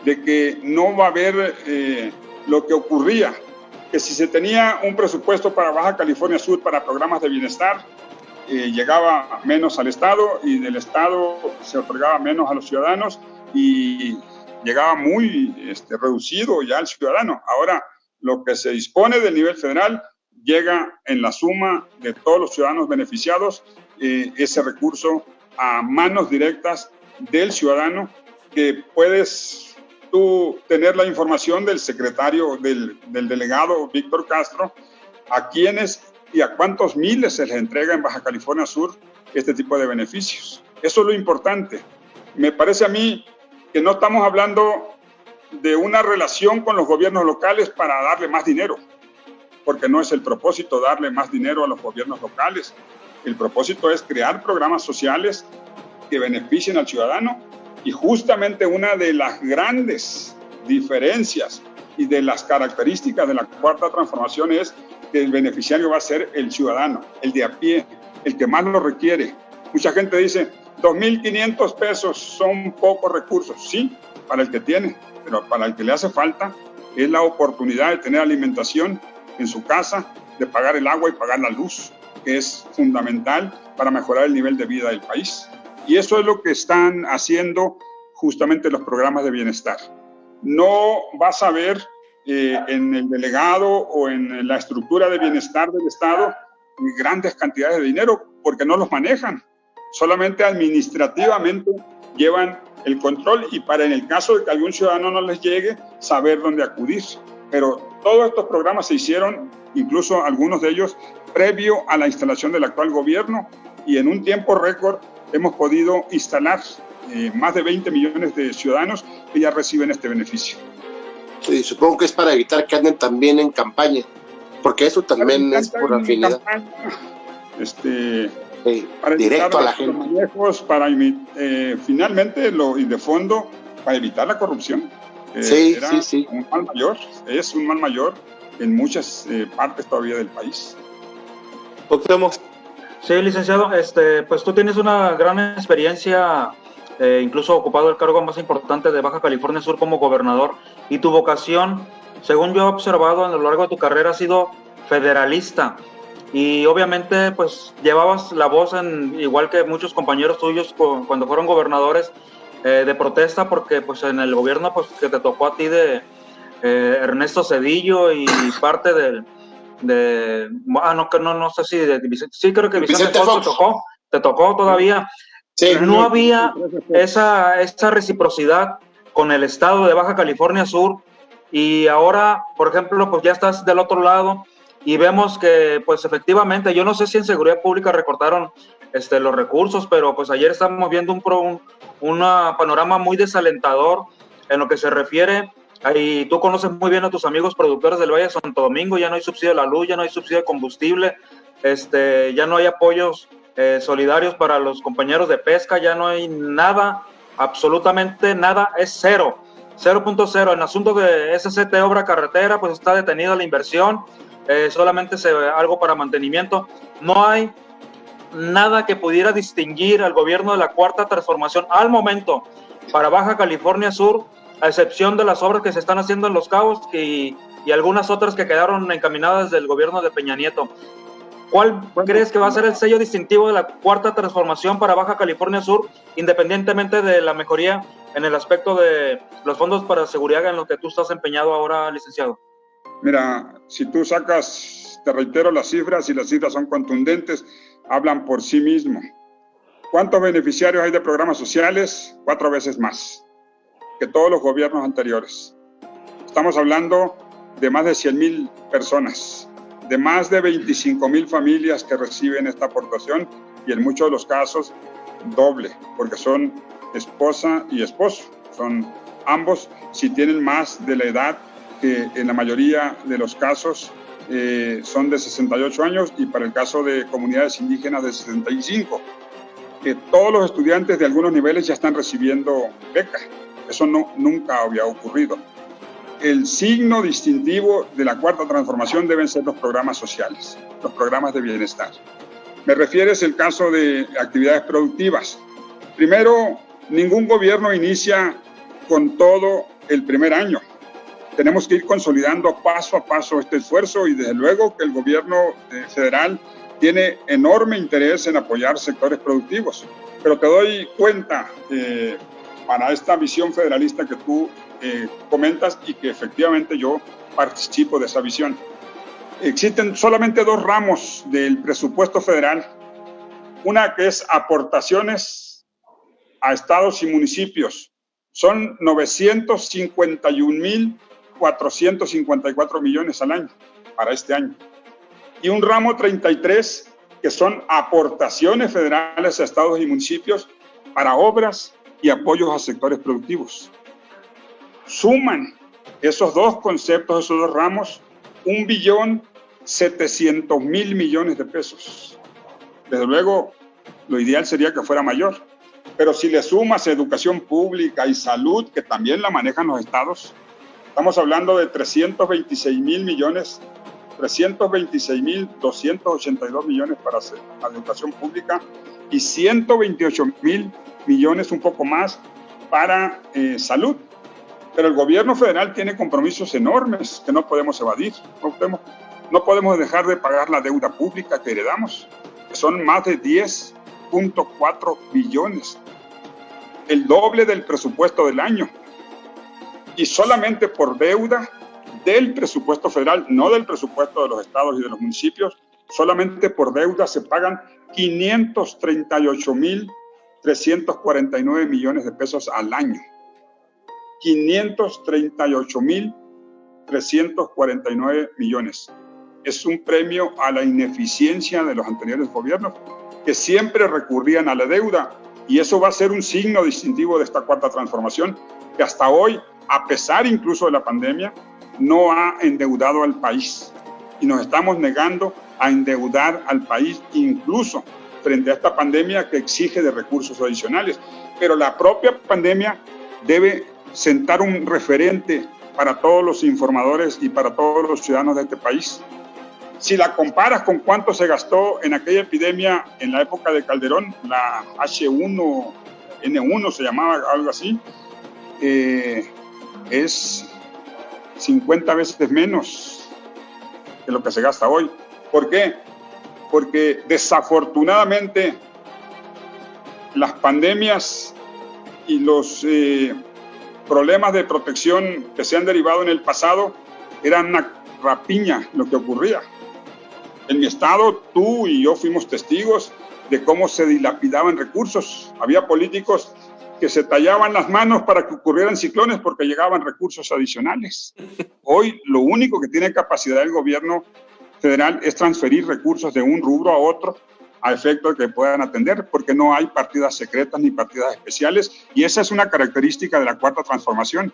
de que no va a haber lo que ocurría, que si se tenía un presupuesto para Baja California Sur para programas de bienestar, llegaba menos al Estado, y del Estado se otorgaba menos a los ciudadanos, y llegaba muy reducido ya al ciudadano. Ahora, lo que se dispone del nivel federal llega en la suma de todos los ciudadanos beneficiados, ese recurso a manos directas del ciudadano, que puedes tú tener la información del secretario, del delegado Víctor Castro, a quiénes y a cuántos miles se les entrega en Baja California Sur este tipo de beneficios. Eso es lo importante. Me parece a mí que no estamos hablando de una relación con los gobiernos locales para darle más dinero, porque no es el propósito darle más dinero a los gobiernos locales. El propósito es crear programas sociales que beneficien al ciudadano, y justamente una de las grandes diferencias y de las características de la Cuarta Transformación es que el beneficiario va a ser el ciudadano, el de a pie, el que más lo requiere. Mucha gente dice, 2.500 pesos son pocos recursos. Sí, para el que tiene, pero para el que le hace falta es la oportunidad de tener alimentación en su casa, de pagar el agua y pagar la luz, que es fundamental para mejorar el nivel de vida del país. Y eso es lo que están haciendo justamente los programas de bienestar. No vas a ver en el delegado o en la estructura de bienestar del Estado grandes cantidades de dinero, porque no los manejan. Solamente administrativamente llevan el control, y para en el caso de que algún ciudadano no les llegue, saber dónde acudir. Pero todos estos programas se hicieron, incluso algunos de ellos, previo a la instalación del actual gobierno, y en un tiempo récord hemos podido instalar más de 20 millones de ciudadanos que ya reciben este beneficio. Sí, supongo que es para evitar que anden también en campaña, porque eso también es por afinidad. Para directo a la gente. Manejos, para finalmente, y de fondo, para evitar la corrupción. Sí. Un mal mayor, es un mal mayor en muchas partes todavía del país. Sí, licenciado, pues tú tienes una gran experiencia, incluso ocupado el cargo más importante de Baja California Sur como gobernador, y tu vocación, según yo he observado a lo largo de tu carrera, ha sido federalista, y obviamente pues llevabas la voz, igual que muchos compañeros tuyos cuando fueron gobernadores, de protesta, porque pues en el gobierno pues que te tocó a ti de Ernesto Zedillo y parte no sé si sí, creo que Vicente Fox te tocó todavía. Sí, no había esa reciprocidad con el estado de Baja California Sur, y ahora, por ejemplo, pues ya estás del otro lado y vemos que pues efectivamente, yo no sé si en seguridad pública recortaron los recursos, pero pues ayer estamos viendo un panorama muy desalentador en lo que se refiere. Y tú conoces muy bien a tus amigos productores del Valle de Santo Domingo. Ya no hay subsidio de la luz, ya no hay subsidio de combustible, ya no hay apoyos solidarios para los compañeros de pesca, ya no hay nada, absolutamente nada, es 0.0. En asunto de SCT, obra carretera, pues está detenida la inversión, solamente se ve algo para mantenimiento. No hay nada que pudiera distinguir al gobierno de la Cuarta Transformación al momento para Baja California Sur, a excepción de las obras que se están haciendo en Los Cabos y algunas otras que quedaron encaminadas del gobierno de Peña Nieto. ¿Cuál crees que va a ser el sello distintivo de la Cuarta Transformación para Baja California Sur, independientemente de la mejoría en el aspecto de los fondos para seguridad en lo que tú estás empeñado ahora, licenciado? Mira, si tú sacas, te reitero las cifras, y las cifras son contundentes, hablan por sí mismo. ¿Cuántos beneficiarios hay de programas sociales? 4 veces más que todos los gobiernos anteriores. Estamos hablando de más de 100,000 personas, de más de 25,000 familias que reciben esta aportación, y en muchos de los casos doble, porque son esposa y esposo, son ambos, si tienen más de la edad, que en la mayoría de los casos son de 68 años, y para el caso de comunidades indígenas de 65. Que todos los estudiantes de algunos niveles ya están recibiendo beca. Eso nunca había ocurrido. El signo distintivo de la Cuarta Transformación deben ser los programas sociales, los programas de bienestar. Me refieres el caso de actividades productivas. Primero, ningún gobierno inicia con todo el primer año. Tenemos que ir consolidando paso a paso este esfuerzo, y desde luego que el gobierno federal tiene enorme interés en apoyar sectores productivos. Pero te doy cuenta para esta visión federalista que tú comentas, y que efectivamente yo participo de esa visión. Existen solamente 2 ramos del presupuesto federal. Una que es aportaciones a estados y municipios. Son 951,454 millones al año para este año. Y un ramo 33 que son aportaciones federales a estados y municipios para obras y apoyos a sectores productivos. Suman esos dos conceptos, esos dos ramos, 1.700.000 millones de pesos. Desde luego, lo ideal sería que fuera mayor, pero si le sumas educación pública y salud, que también la manejan los estados, estamos hablando de 326.000 millones, 326.282 millones para la educación pública y 128.000 millones, un poco más, para salud. Pero el gobierno federal tiene compromisos enormes que no podemos evadir. No podemos dejar de pagar la deuda pública que heredamos, que son más de 10.4 billones, el doble del presupuesto del año. Y solamente por deuda del presupuesto federal, no del presupuesto de los estados y de los municipios, solamente por deuda se pagan 538.349 millones de pesos al año. 538.349 millones. Es un premio a la ineficiencia de los anteriores gobiernos que siempre recurrían a la deuda, y eso va a ser un signo distintivo de esta cuarta transformación, que hasta hoy, a pesar incluso de la pandemia, no ha endeudado al país, y nos estamos negando a endeudar al país incluso frente a esta pandemia que exige de recursos adicionales. Pero la propia pandemia debe sentar un referente para todos los informadores y para todos los ciudadanos de este país. Si la comparas con cuánto se gastó en aquella epidemia en la época de Calderón, la H1N1 se llamaba, algo así, es 50 veces menos que lo que se gasta hoy. ¿Por qué? Porque desafortunadamente las pandemias y los problemas de protección que se han derivado en el pasado eran una rapiña lo que ocurría. En mi estado, tú y yo fuimos testigos de cómo se dilapidaban recursos. Había políticos que se tallaban las manos para que ocurrieran ciclones porque llegaban recursos adicionales. Hoy lo único que tiene capacidad el gobierno federal es transferir recursos de un rubro a otro a efecto de que puedan atender, porque no hay partidas secretas ni partidas especiales, y esa es una característica de la cuarta transformación,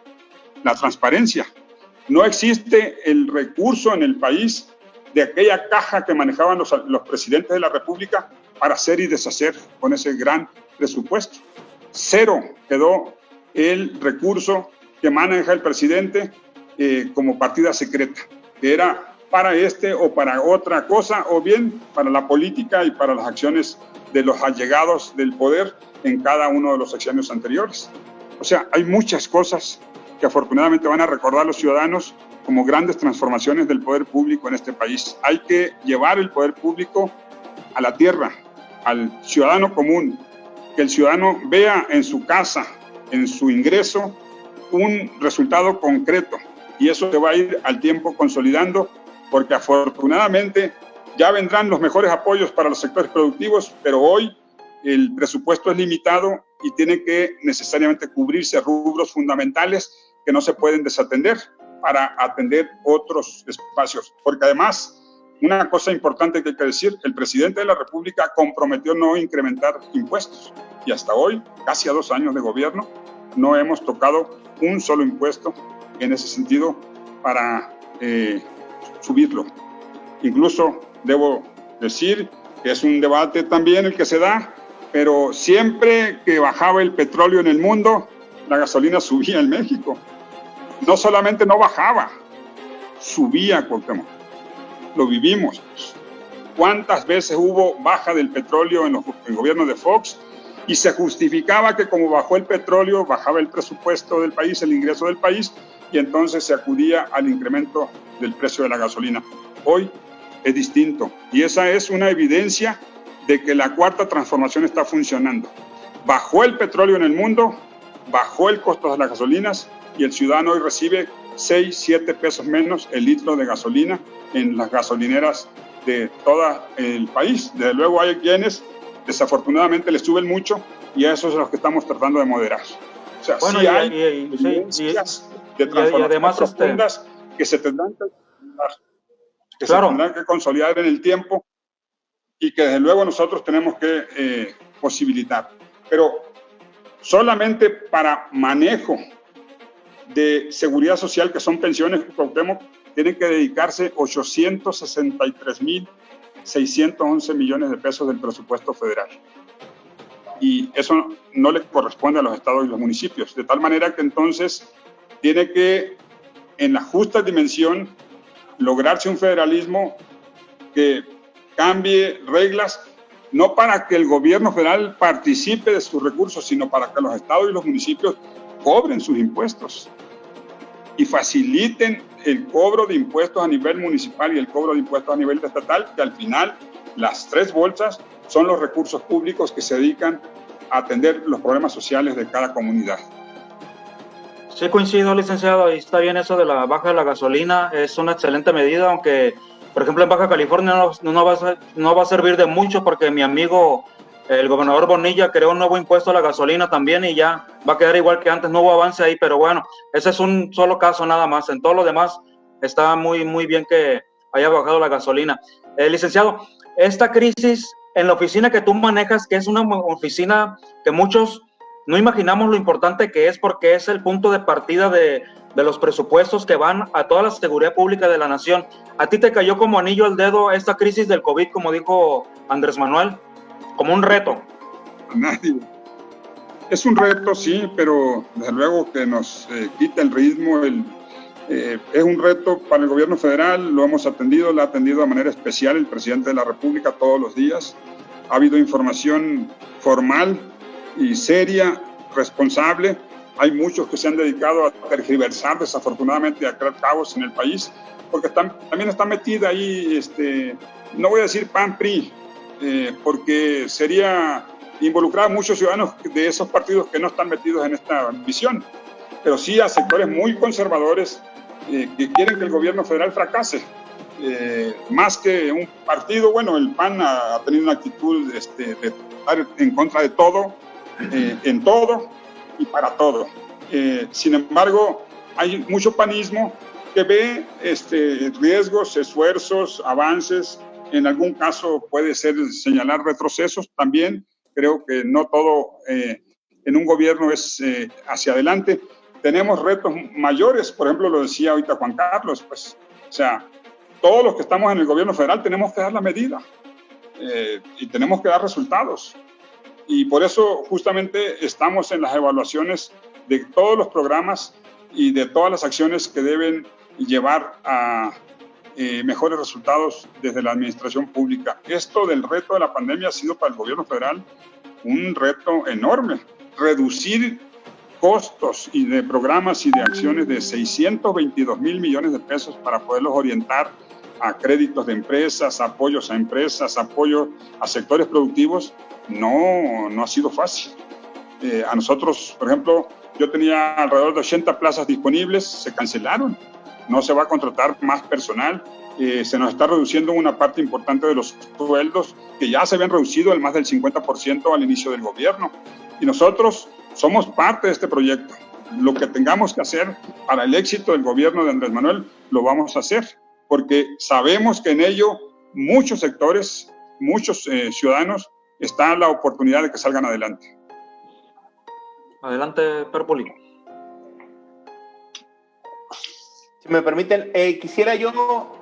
la transparencia. No existe el recurso en el país de aquella caja que manejaban los presidentes de la República para hacer y deshacer con ese gran presupuesto. Cero quedó el recurso que maneja el presidente como partida secreta, que era para este o para otra cosa, o bien para la política y para las acciones de los allegados del poder en cada uno de los sexenios anteriores. O sea, hay muchas cosas que afortunadamente van a recordar los ciudadanos como grandes transformaciones del poder público en este país. Hay que llevar el poder público a la tierra, al ciudadano común, que el ciudadano vea en su casa, en su ingreso, un resultado concreto, y eso se va a ir al tiempo consolidando, porque afortunadamente ya vendrán los mejores apoyos para los sectores productivos, pero hoy el presupuesto es limitado y tiene que necesariamente cubrirse rubros fundamentales que no se pueden desatender para atender otros espacios. Porque además, una cosa importante que hay que decir, el presidente de la República comprometió no incrementar impuestos, y hasta hoy, casi a 2 años de gobierno, no hemos tocado un solo impuesto en ese sentido para subirlo. Incluso debo decir que es un debate también el que se da, pero siempre que bajaba el petróleo en el mundo, la gasolina subía en México. No solamente no bajaba, subía, Cuauhtémoc. Lo vivimos. ¿Cuántas veces hubo baja del petróleo en el gobierno de Fox? Y se justificaba que como bajó el petróleo, bajaba el presupuesto del país, el ingreso del país, y entonces se acudía al incremento del precio de la gasolina. Hoy es distinto, y esa es una evidencia de que la cuarta transformación está funcionando. Bajó el petróleo en el mundo, bajó el costo de las gasolinas, y el ciudadano hoy recibe 6, 7 pesos menos el litro de gasolina en las gasolineras de todo el país. Desde luego hay quienes desafortunadamente les suben mucho, y a eso es lo que estamos tratando de moderar. O sea, bueno, sí hay evidencias de transformaciones profundas que se tendrán que consolidar en el tiempo, y que desde luego nosotros tenemos que posibilitar. Pero solamente para manejo de seguridad social, que son pensiones, tienen que dedicarse 863.611 millones de pesos del presupuesto federal. Y eso no le corresponde a los estados y los municipios, de tal manera que entonces tiene que, en la justa dimensión, lograrse un federalismo que cambie reglas, no para que el gobierno federal participe de sus recursos, sino para que los estados y los municipios cobren sus impuestos y faciliten el cobro de impuestos a nivel municipal y el cobro de impuestos a nivel estatal, que al final las tres bolsas son los recursos públicos que se dedican a atender los problemas sociales de cada comunidad. Sí, coincido, licenciado, ahí está bien eso de la baja de la gasolina, es una excelente medida, aunque, por ejemplo, en Baja California no va a servir de mucho, porque mi amigo, el gobernador Bonilla, creó un nuevo impuesto a la gasolina también y ya va a quedar igual que antes, no hubo avance ahí, pero bueno, ese es un solo caso nada más, en todo lo demás está muy, muy bien que haya bajado la gasolina. Licenciado, esta crisis en la oficina que tú manejas, que es una oficina que muchos no imaginamos lo importante que es, porque es el punto de partida de los presupuestos que van a toda la seguridad pública de la nación. ¿A ti te cayó como anillo al dedo esta crisis del COVID, como dijo Andrés Manuel? Como un reto. A nadie. Es un reto, sí, pero desde luego que nos quita el ritmo. Es un reto para el gobierno federal, lo hemos atendido, lo ha atendido de manera especial el presidente de la República todos los días. Ha habido información formal y seria, responsable. Hay muchos que se han dedicado a tergiversar, desafortunadamente, a crear caos en el país, porque también está metida ahí, no voy a decir PAN-PRI, porque sería involucrar a muchos ciudadanos de esos partidos que no están metidos en esta visión, pero sí a sectores muy conservadores que quieren que el gobierno federal fracase. Más que un partido, bueno, el PAN ha tenido una actitud de estar en contra de todo, en todo y para todo. Sin embargo, hay mucho panismo que ve riesgos, esfuerzos, avances. En algún caso puede ser señalar retrocesos también. Creo que no todo en un gobierno es hacia adelante. Tenemos retos mayores, por ejemplo, lo decía ahorita Juan Carlos, pues, o sea, todos los que estamos en el gobierno federal tenemos que dar la medida y tenemos que dar resultados. Y por eso justamente estamos en las evaluaciones de todos los programas y de todas las acciones que deben llevar a mejores resultados desde la administración pública. Esto del reto de la pandemia ha sido para el gobierno federal un reto enorme. Reducir costos y de programas y de acciones de 622,000 millones de pesos para poderlos orientar a créditos de empresas, apoyos a empresas, apoyo a sectores productivos, no ha sido fácil. A nosotros, por ejemplo, yo tenía alrededor de 80 plazas disponibles, se cancelaron, no se va a contratar más personal, se nos está reduciendo una parte importante de los sueldos que ya se habían reducido al más del 50% al inicio del gobierno. Y nosotros somos parte de este proyecto. Lo que tengamos que hacer para el éxito del gobierno de Andrés Manuel, lo vamos a hacer, porque sabemos que en ello muchos sectores, muchos ciudadanos, está la oportunidad de que salgan adelante. Adelante, Perpoli. Si me permiten, quisiera yo,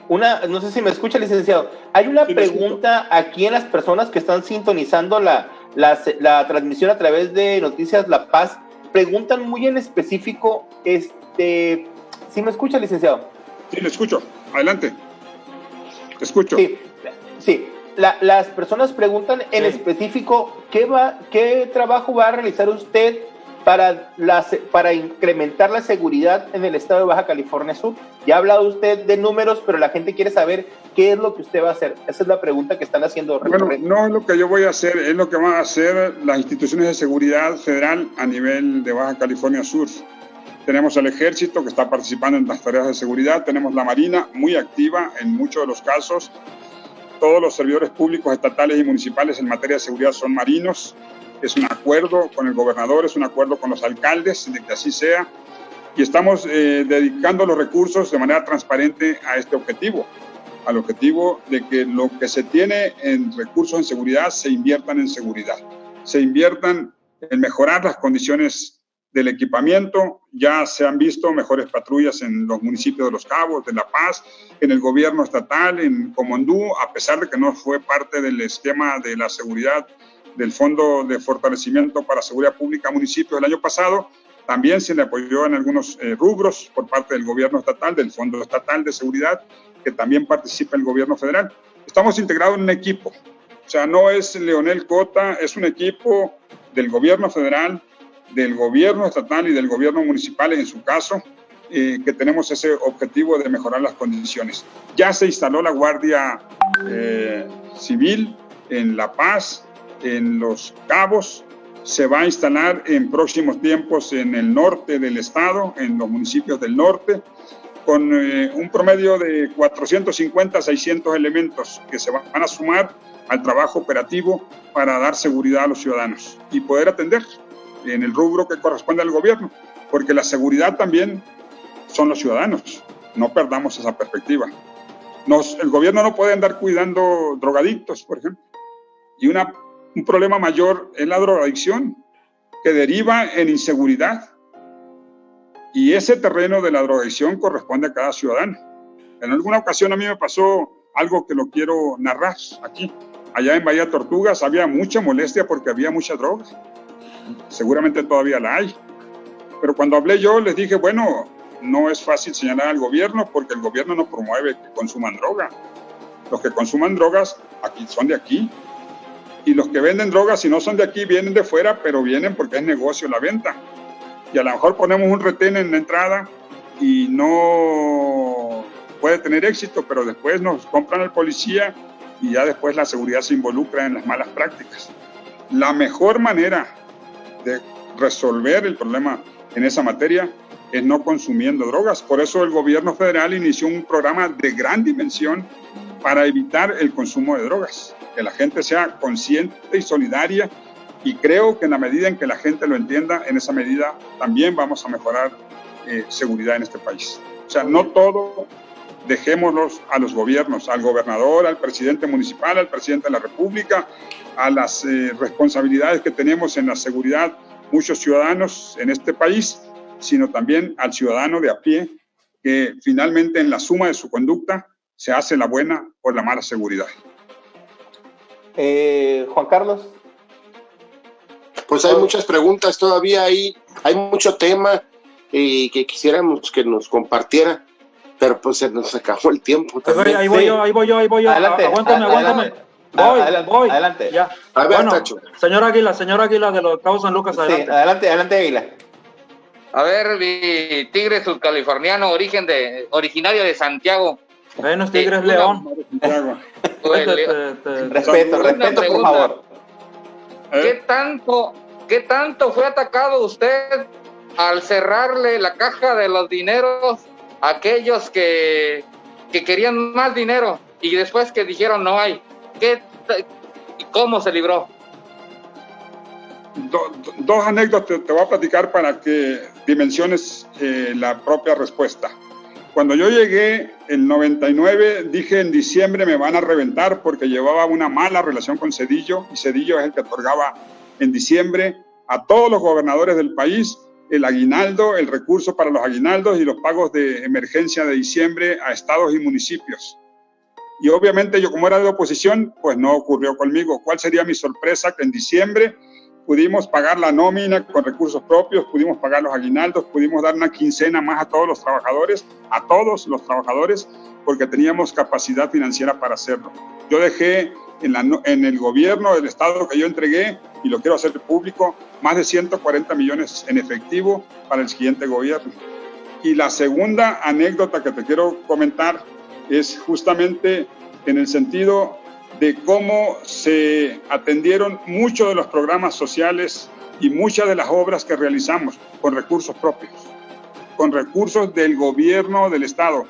no sé si me escucha, licenciado, hay una pregunta aquí en las personas que están sintonizando la transmisión a través de Noticias La Paz, preguntan muy en específico, ¿sí me escucha, licenciado? Sí, le escucho, adelante, te escucho. Sí. Las personas preguntan en específico qué trabajo va a realizar usted para incrementar la seguridad en el estado de Baja California Sur. Ya ha hablado usted de números, pero la gente quiere saber qué es lo que usted va a hacer. Esa es la pregunta que están haciendo. Bueno, no es lo que yo voy a hacer, es lo que van a hacer las instituciones de seguridad federal a nivel de Baja California Sur. Tenemos al Ejército que está participando en las tareas de seguridad, tenemos la Marina muy activa en muchos de los casos. Todos los servidores públicos estatales y municipales en materia de seguridad son marinos. Es un acuerdo con el gobernador, es un acuerdo con los alcaldes de que así sea. Y estamos dedicando los recursos de manera transparente a este objetivo, al objetivo de que lo que se tiene en recursos en seguridad se inviertan en seguridad, se inviertan en mejorar las condiciones del equipamiento. Ya se han visto mejores patrullas en los municipios de Los Cabos, de La Paz, en el gobierno estatal, en Comondú, a pesar de que no fue parte del esquema de la seguridad del Fondo de Fortalecimiento para Seguridad Pública Municipios del año pasado. También se le apoyó en algunos rubros por parte del gobierno estatal, del Fondo Estatal de Seguridad, que también participa el gobierno federal. Estamos integrados en un equipo, o sea, no es Leonel Cota, es un equipo del gobierno federal, del gobierno estatal y del gobierno municipal, en su caso, que tenemos ese objetivo de mejorar las condiciones. Ya se instaló la Guardia Civil en La Paz, en Los Cabos, se va a instalar en próximos tiempos en el norte del estado, en los municipios del norte, con un promedio de 450 a 600 elementos que se van a sumar al trabajo operativo para dar seguridad a los ciudadanos y poder atender en el rubro que corresponde al gobierno, porque la seguridad también son los ciudadanos, no perdamos esa perspectiva. El gobierno no puede andar cuidando drogadictos, por ejemplo, y un problema mayor es la drogadicción, que deriva en inseguridad, y ese terreno de la drogadicción corresponde a cada ciudadano. En alguna ocasión a mí me pasó algo que lo quiero narrar aquí. Allá en Bahía Tortugas había mucha molestia porque había mucha droga. Seguramente todavía la hay. Pero cuando hablé yo les dije, bueno, no es fácil señalar al gobierno porque el gobierno no promueve que consuman droga. Los que consuman drogas aquí son de aquí. Y los que venden drogas, si no son de aquí, vienen de fuera, pero vienen porque es negocio la venta. Y a lo mejor ponemos un retén en la entrada y no puede tener éxito, pero después nos compran al policía y ya después la seguridad se involucra en las malas prácticas. La mejor manera de resolver el problema en esa materia es no consumiendo drogas. Por eso el gobierno federal inició un programa de gran dimensión para evitar el consumo de drogas, que la gente sea consciente y solidaria, y creo que en la medida en que la gente lo entienda, en esa medida también vamos a mejorar seguridad en este país. O sea, no todo dejémoslos a los gobiernos, al gobernador, al presidente municipal, al presidente de la República, a las responsabilidades que tenemos en la seguridad muchos ciudadanos en este país, sino también al ciudadano de a pie, que finalmente en la suma de su conducta se hace la buena o la mala seguridad. Juan Carlos. Pues hay muchas preguntas todavía ahí, hay mucho tema que quisiéramos que nos compartiera, pero pues se nos acabó el tiempo. Ahí voy yo. Adelante, aguántame. Voy. Adelante. Ya. A ver, bueno, Tacho. Señor Águila de los Cabos San Lucas, adelante. Sí, adelante, Águila. A ver, mi tigre sudcaliforniano, originario de Santiago. Buenos Tigres León. Respeto, por favor. ¿Qué tanto fue atacado usted al cerrarle la caja de los dineros a aquellos que querían más dinero y después que dijeron no hay? ¿Cómo se libró? Dos anécdotas te voy a platicar para que dimensiones la propia respuesta. Cuando yo llegué en 99, dije en diciembre me van a reventar porque llevaba una mala relación con Zedillo, y Zedillo es el que otorgaba en diciembre a todos los gobernadores del país el aguinaldo, el recurso para los aguinaldos y los pagos de emergencia de diciembre a estados y municipios. Y obviamente yo, como era de oposición, pues no ocurrió conmigo. ¿Cuál sería mi sorpresa? Que en diciembre pudimos pagar la nómina con recursos propios, pudimos pagar los aguinaldos, pudimos dar una quincena más a todos los trabajadores, porque teníamos capacidad financiera para hacerlo. Yo dejé en el gobierno del estado que yo entregué, y lo quiero hacer público, más de 140 millones en efectivo para el siguiente gobierno. Y la segunda anécdota que te quiero comentar es justamente en el sentido de cómo se atendieron muchos de los programas sociales y muchas de las obras que realizamos con recursos propios, con recursos del gobierno del estado,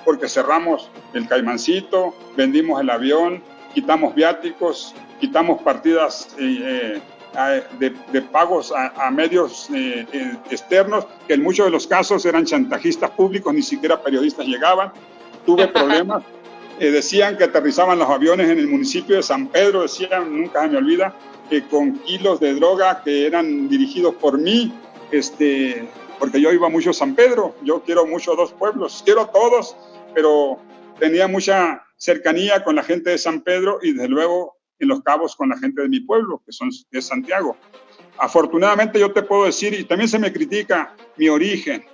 porque cerramos el Caimancito, vendimos el avión, quitamos viáticos, quitamos partidas de pagos a medios externos, que en muchos de los casos eran chantajistas públicos, ni siquiera periodistas llegaban. Tuve problemas. Decían que aterrizaban los aviones en el municipio de San Pedro, decían, nunca se me olvida, con kilos de droga que eran dirigidos por mí, porque yo iba mucho a San Pedro, yo quiero mucho a dos pueblos, quiero a todos, pero tenía mucha cercanía con la gente de San Pedro y desde luego en Los Cabos con la gente de mi pueblo, que es Santiago. Afortunadamente yo te puedo decir, y también se me critica mi origen,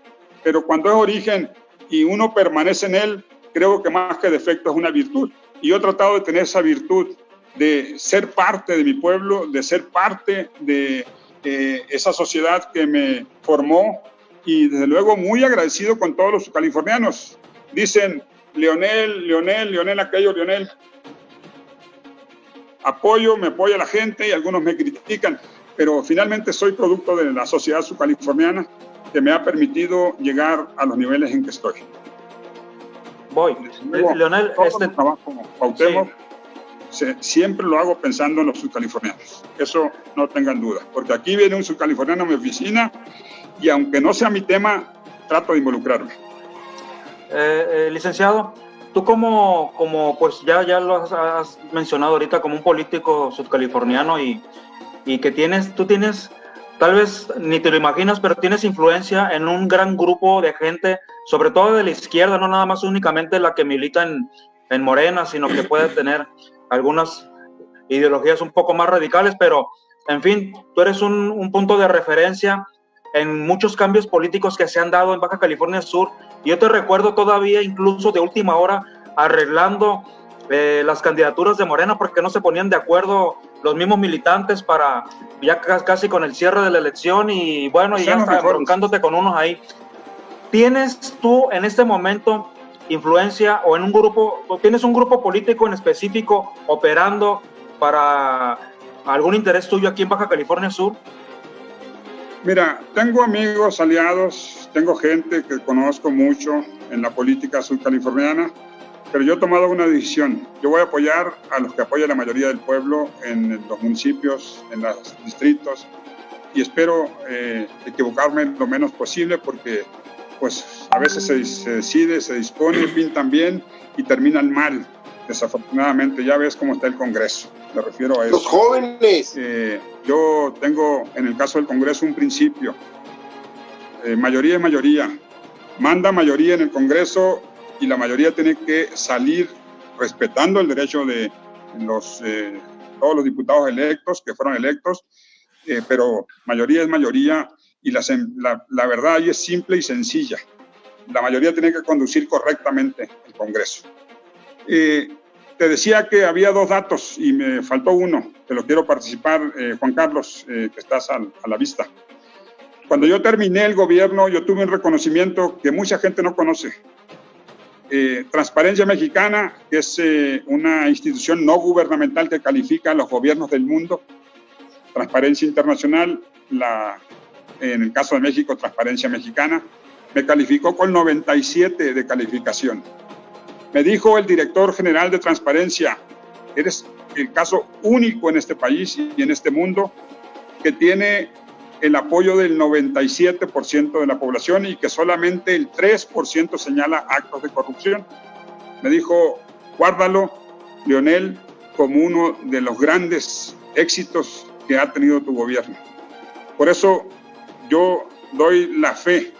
pero cuando es origen y uno permanece en él, creo que más que defecto es una virtud. Y yo he tratado de tener esa virtud, de ser parte de mi pueblo, de ser parte de esa sociedad que me formó, y desde luego muy agradecido con todos los californianos. Dicen, Leonel aquello, Leonel. Me apoya la gente y algunos me critican, pero finalmente soy producto de la sociedad subcaliforniana que me ha permitido llegar a los niveles en que estoy. Leonel, trabajo Cuauhtémoc, sí, siempre lo hago pensando en los subcalifornianos, eso no tengan duda, porque aquí viene un subcaliforniano a mi oficina y aunque no sea mi tema, trato de involucrarme. Licenciado, tú como pues ya lo has mencionado ahorita, como un político subcaliforniano y que tú tienes, tal vez ni te lo imaginas, pero tienes influencia en un gran grupo de gente, sobre todo de la izquierda, no nada más únicamente la que milita en Morena, sino que puede tener algunas ideologías un poco más radicales, pero en fin, tú eres un punto de referencia en muchos cambios políticos que se han dado en Baja California Sur. Yo te recuerdo todavía, incluso de última hora, arreglando las candidaturas de Morena porque no se ponían de acuerdo los mismos militantes para ya casi con el cierre de la elección y bueno, y ya está broncándote con unos ahí. ¿Tienes tú en este momento influencia o en un grupo, o tienes un grupo político en específico operando para algún interés tuyo aquí en Baja California Sur? Mira, tengo amigos, aliados, tengo gente que conozco mucho en la política subcaliforniana, pero yo he tomado una decisión. Yo voy a apoyar a los que apoya la mayoría del pueblo en los municipios, en los distritos, y espero equivocarme lo menos posible porque pues a veces se decide, se dispone, pintan bien y terminan mal. Desafortunadamente, ya ves cómo está el Congreso, me refiero a eso. Los jóvenes. Yo tengo, en el caso del Congreso, un principio. Mayoría es mayoría. Manda mayoría en el Congreso y la mayoría tiene que salir respetando el derecho de todos los diputados electos, que fueron electos, pero mayoría es mayoría y la verdad ahí es simple y sencilla. La mayoría tiene que conducir correctamente el Congreso. Te decía que había dos datos y me faltó uno, te lo quiero participar, Juan Carlos, que estás a la vista. Cuando yo terminé el gobierno, yo tuve un reconocimiento que mucha gente no conoce. Transparencia Mexicana, que es una institución no gubernamental que califica a los gobiernos del mundo. Transparencia Internacional, en el caso de México, Transparencia Mexicana, me calificó con 97 de calificación. Me dijo el director general de Transparencia, eres el caso único en este país y en este mundo que tiene el apoyo del 97% de la población y que solamente el 3% señala actos de corrupción. Me dijo, guárdalo, Leonel, como uno de los grandes éxitos que ha tenido tu gobierno. Por eso yo doy la fe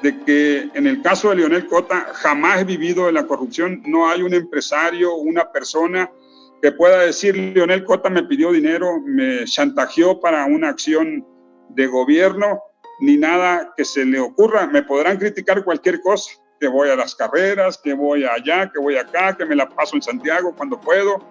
de que en el caso de Leonel Cota jamás he vivido de la corrupción. No hay un empresario, una persona que pueda decir, Leonel Cota me pidió dinero, me chantajeó para una acción de gobierno, ni nada que se le ocurra. Me podrán criticar cualquier cosa, que voy a las carreras, que voy allá, que voy acá, que me la paso en Santiago cuando puedo,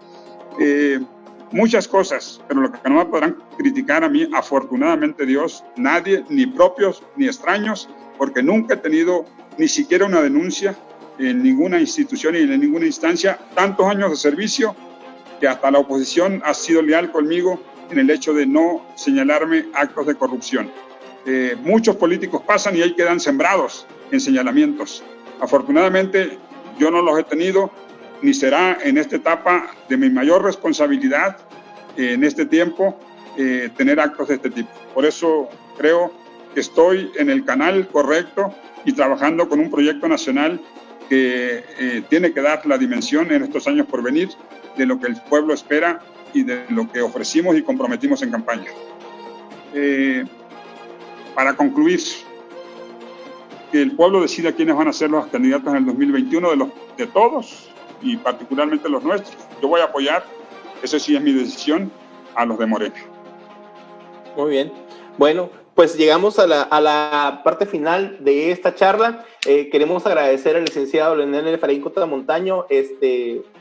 muchas cosas, pero lo que no me podrán criticar a mí, afortunadamente Dios, nadie, ni propios ni extraños, porque nunca he tenido ni siquiera una denuncia en ninguna institución y en ninguna instancia, tantos años de servicio que hasta la oposición ha sido leal conmigo en el hecho de no señalarme actos de corrupción. Muchos políticos pasan y ahí quedan sembrados en señalamientos. Afortunadamente yo no los he tenido, ni será en esta etapa de mi mayor responsabilidad en este tiempo tener actos de este tipo. Por eso creo que estoy en el canal correcto y trabajando con un proyecto nacional que tiene que dar la dimensión en estos años por venir de lo que el pueblo espera y de lo que ofrecimos y comprometimos en campaña. Para concluir, que el pueblo decida quiénes van a ser los candidatos en el 2021 de todos y particularmente los nuestros. Yo voy a apoyar, eso sí es mi decisión, a los de Morena. Muy bien. Bueno, pues llegamos a la parte final de esta charla. Queremos agradecer al licenciado Leonel Efraín Cota Montaño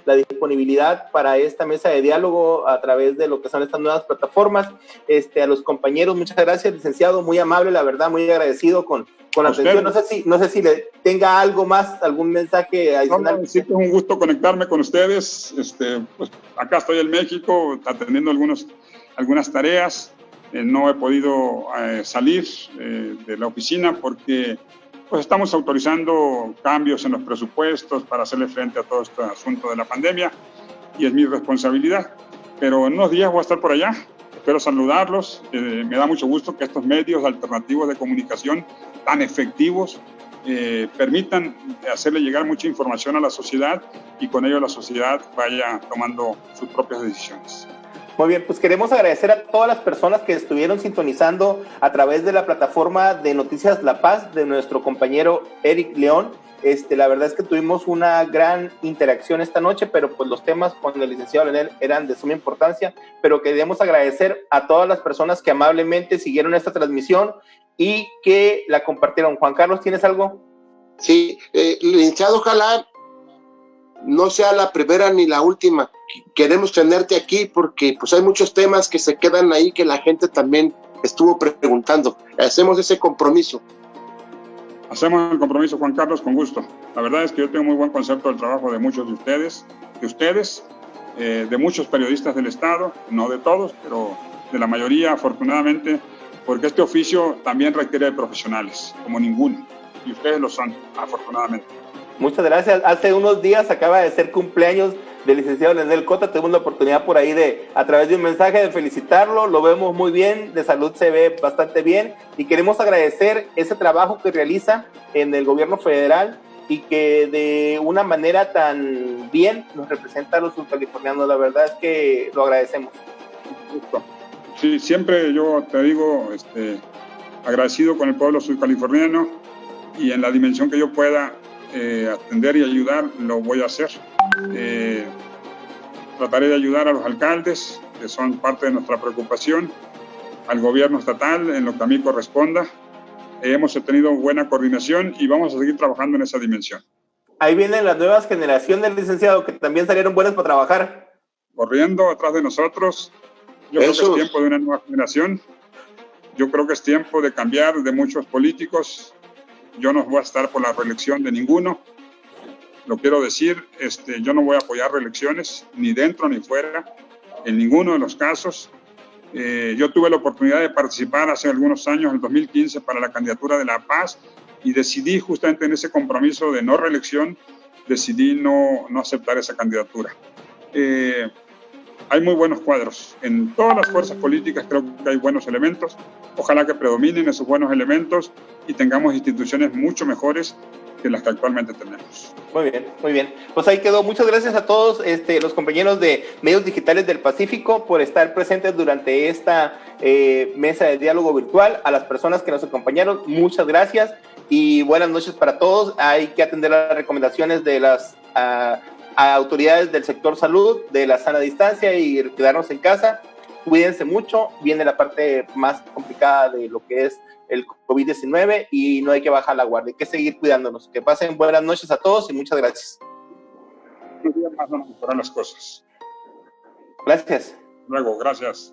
la disponibilidad para esta mesa de diálogo a través de lo que son estas nuevas plataformas. A los compañeros, muchas gracias, licenciado, muy amable, la verdad, muy agradecido con la atención. No sé si le tenga algo más, algún mensaje adicional. No, sí, es un gusto conectarme con ustedes. Pues acá estoy en México atendiendo algunas tareas. No he podido salir de la oficina porque pues estamos autorizando cambios en los presupuestos para hacerle frente a todo este asunto de la pandemia y es mi responsabilidad. Pero en unos días voy a estar por allá. Espero saludarlos. Me da mucho gusto que estos medios alternativos de comunicación tan efectivos permitan hacerle llegar mucha información a la sociedad y con ello la sociedad vaya tomando sus propias decisiones. Muy bien, pues queremos agradecer a todas las personas que estuvieron sintonizando a través de la plataforma de Noticias La Paz de nuestro compañero Eric León. La verdad es que tuvimos una gran interacción esta noche, pero pues los temas con el licenciado Leonel eran de suma importancia, pero queríamos agradecer a todas las personas que amablemente siguieron esta transmisión y que la compartieron. Juan Carlos, ¿tienes algo? Sí, licenciado, ojalá no sea la primera ni la última. Queremos tenerte aquí porque pues hay muchos temas que se quedan ahí que la gente también estuvo preguntando. Hacemos ese compromiso. Hacemos el compromiso, Juan Carlos, con gusto. La verdad es que yo tengo muy buen concepto del trabajo de muchos de ustedes, de muchos periodistas del Estado, no de todos, pero de la mayoría, afortunadamente, porque este oficio también requiere de profesionales, como ninguno, y ustedes lo son, afortunadamente. Muchas gracias. Hace unos días acaba de ser cumpleaños del licenciado Leonel Cota. Tuvimos la oportunidad por ahí a través de un mensaje, de felicitarlo. Lo vemos muy bien, de salud se ve bastante bien y queremos agradecer ese trabajo que realiza en el gobierno federal y que de una manera tan bien nos representa a los subcalifornianos. La verdad es que lo agradecemos. Sí, siempre yo te digo, agradecido con el pueblo subcaliforniano y en la dimensión que yo pueda atender y ayudar, lo voy a hacer. Trataré de ayudar a los alcaldes, que son parte de nuestra preocupación, al gobierno estatal, en lo que a mí corresponda. Hemos tenido buena coordinación y vamos a seguir trabajando en esa dimensión. Ahí vienen las nuevas generaciones, licenciado, que también salieron buenas para trabajar. Corriendo atrás de nosotros. Yo creo que es tiempo de una nueva generación. Yo creo que es tiempo de cambiar de muchos políticos. Yo no voy a estar por la reelección de ninguno. Lo quiero decir, yo no voy a apoyar reelecciones, ni dentro ni fuera, en ninguno de los casos. Yo tuve la oportunidad de participar hace algunos años, en el 2015, para la candidatura de La Paz, y decidí justamente en ese compromiso de no reelección, decidí no aceptar esa candidatura. Hay muy buenos cuadros. En todas las fuerzas políticas creo que hay buenos elementos. Ojalá que predominen esos buenos elementos y tengamos instituciones mucho mejores que las que actualmente tenemos. Muy bien, muy bien. Pues ahí quedó. Muchas gracias a todos los compañeros de Medios Digitales del Pacífico por estar presentes durante esta mesa de diálogo virtual. A las personas que nos acompañaron, muchas gracias y buenas noches para todos. Hay que atender las recomendaciones de las autoridades del sector salud, de la sana distancia y quedarnos en casa. Cuídense mucho, viene la parte más complicada de lo que es el COVID-19 y no hay que bajar la guardia, hay que seguir cuidándonos. Que pasen buenas noches a todos y muchas gracias. Un día más van a mejorar las cosas. Gracias. Luego, gracias.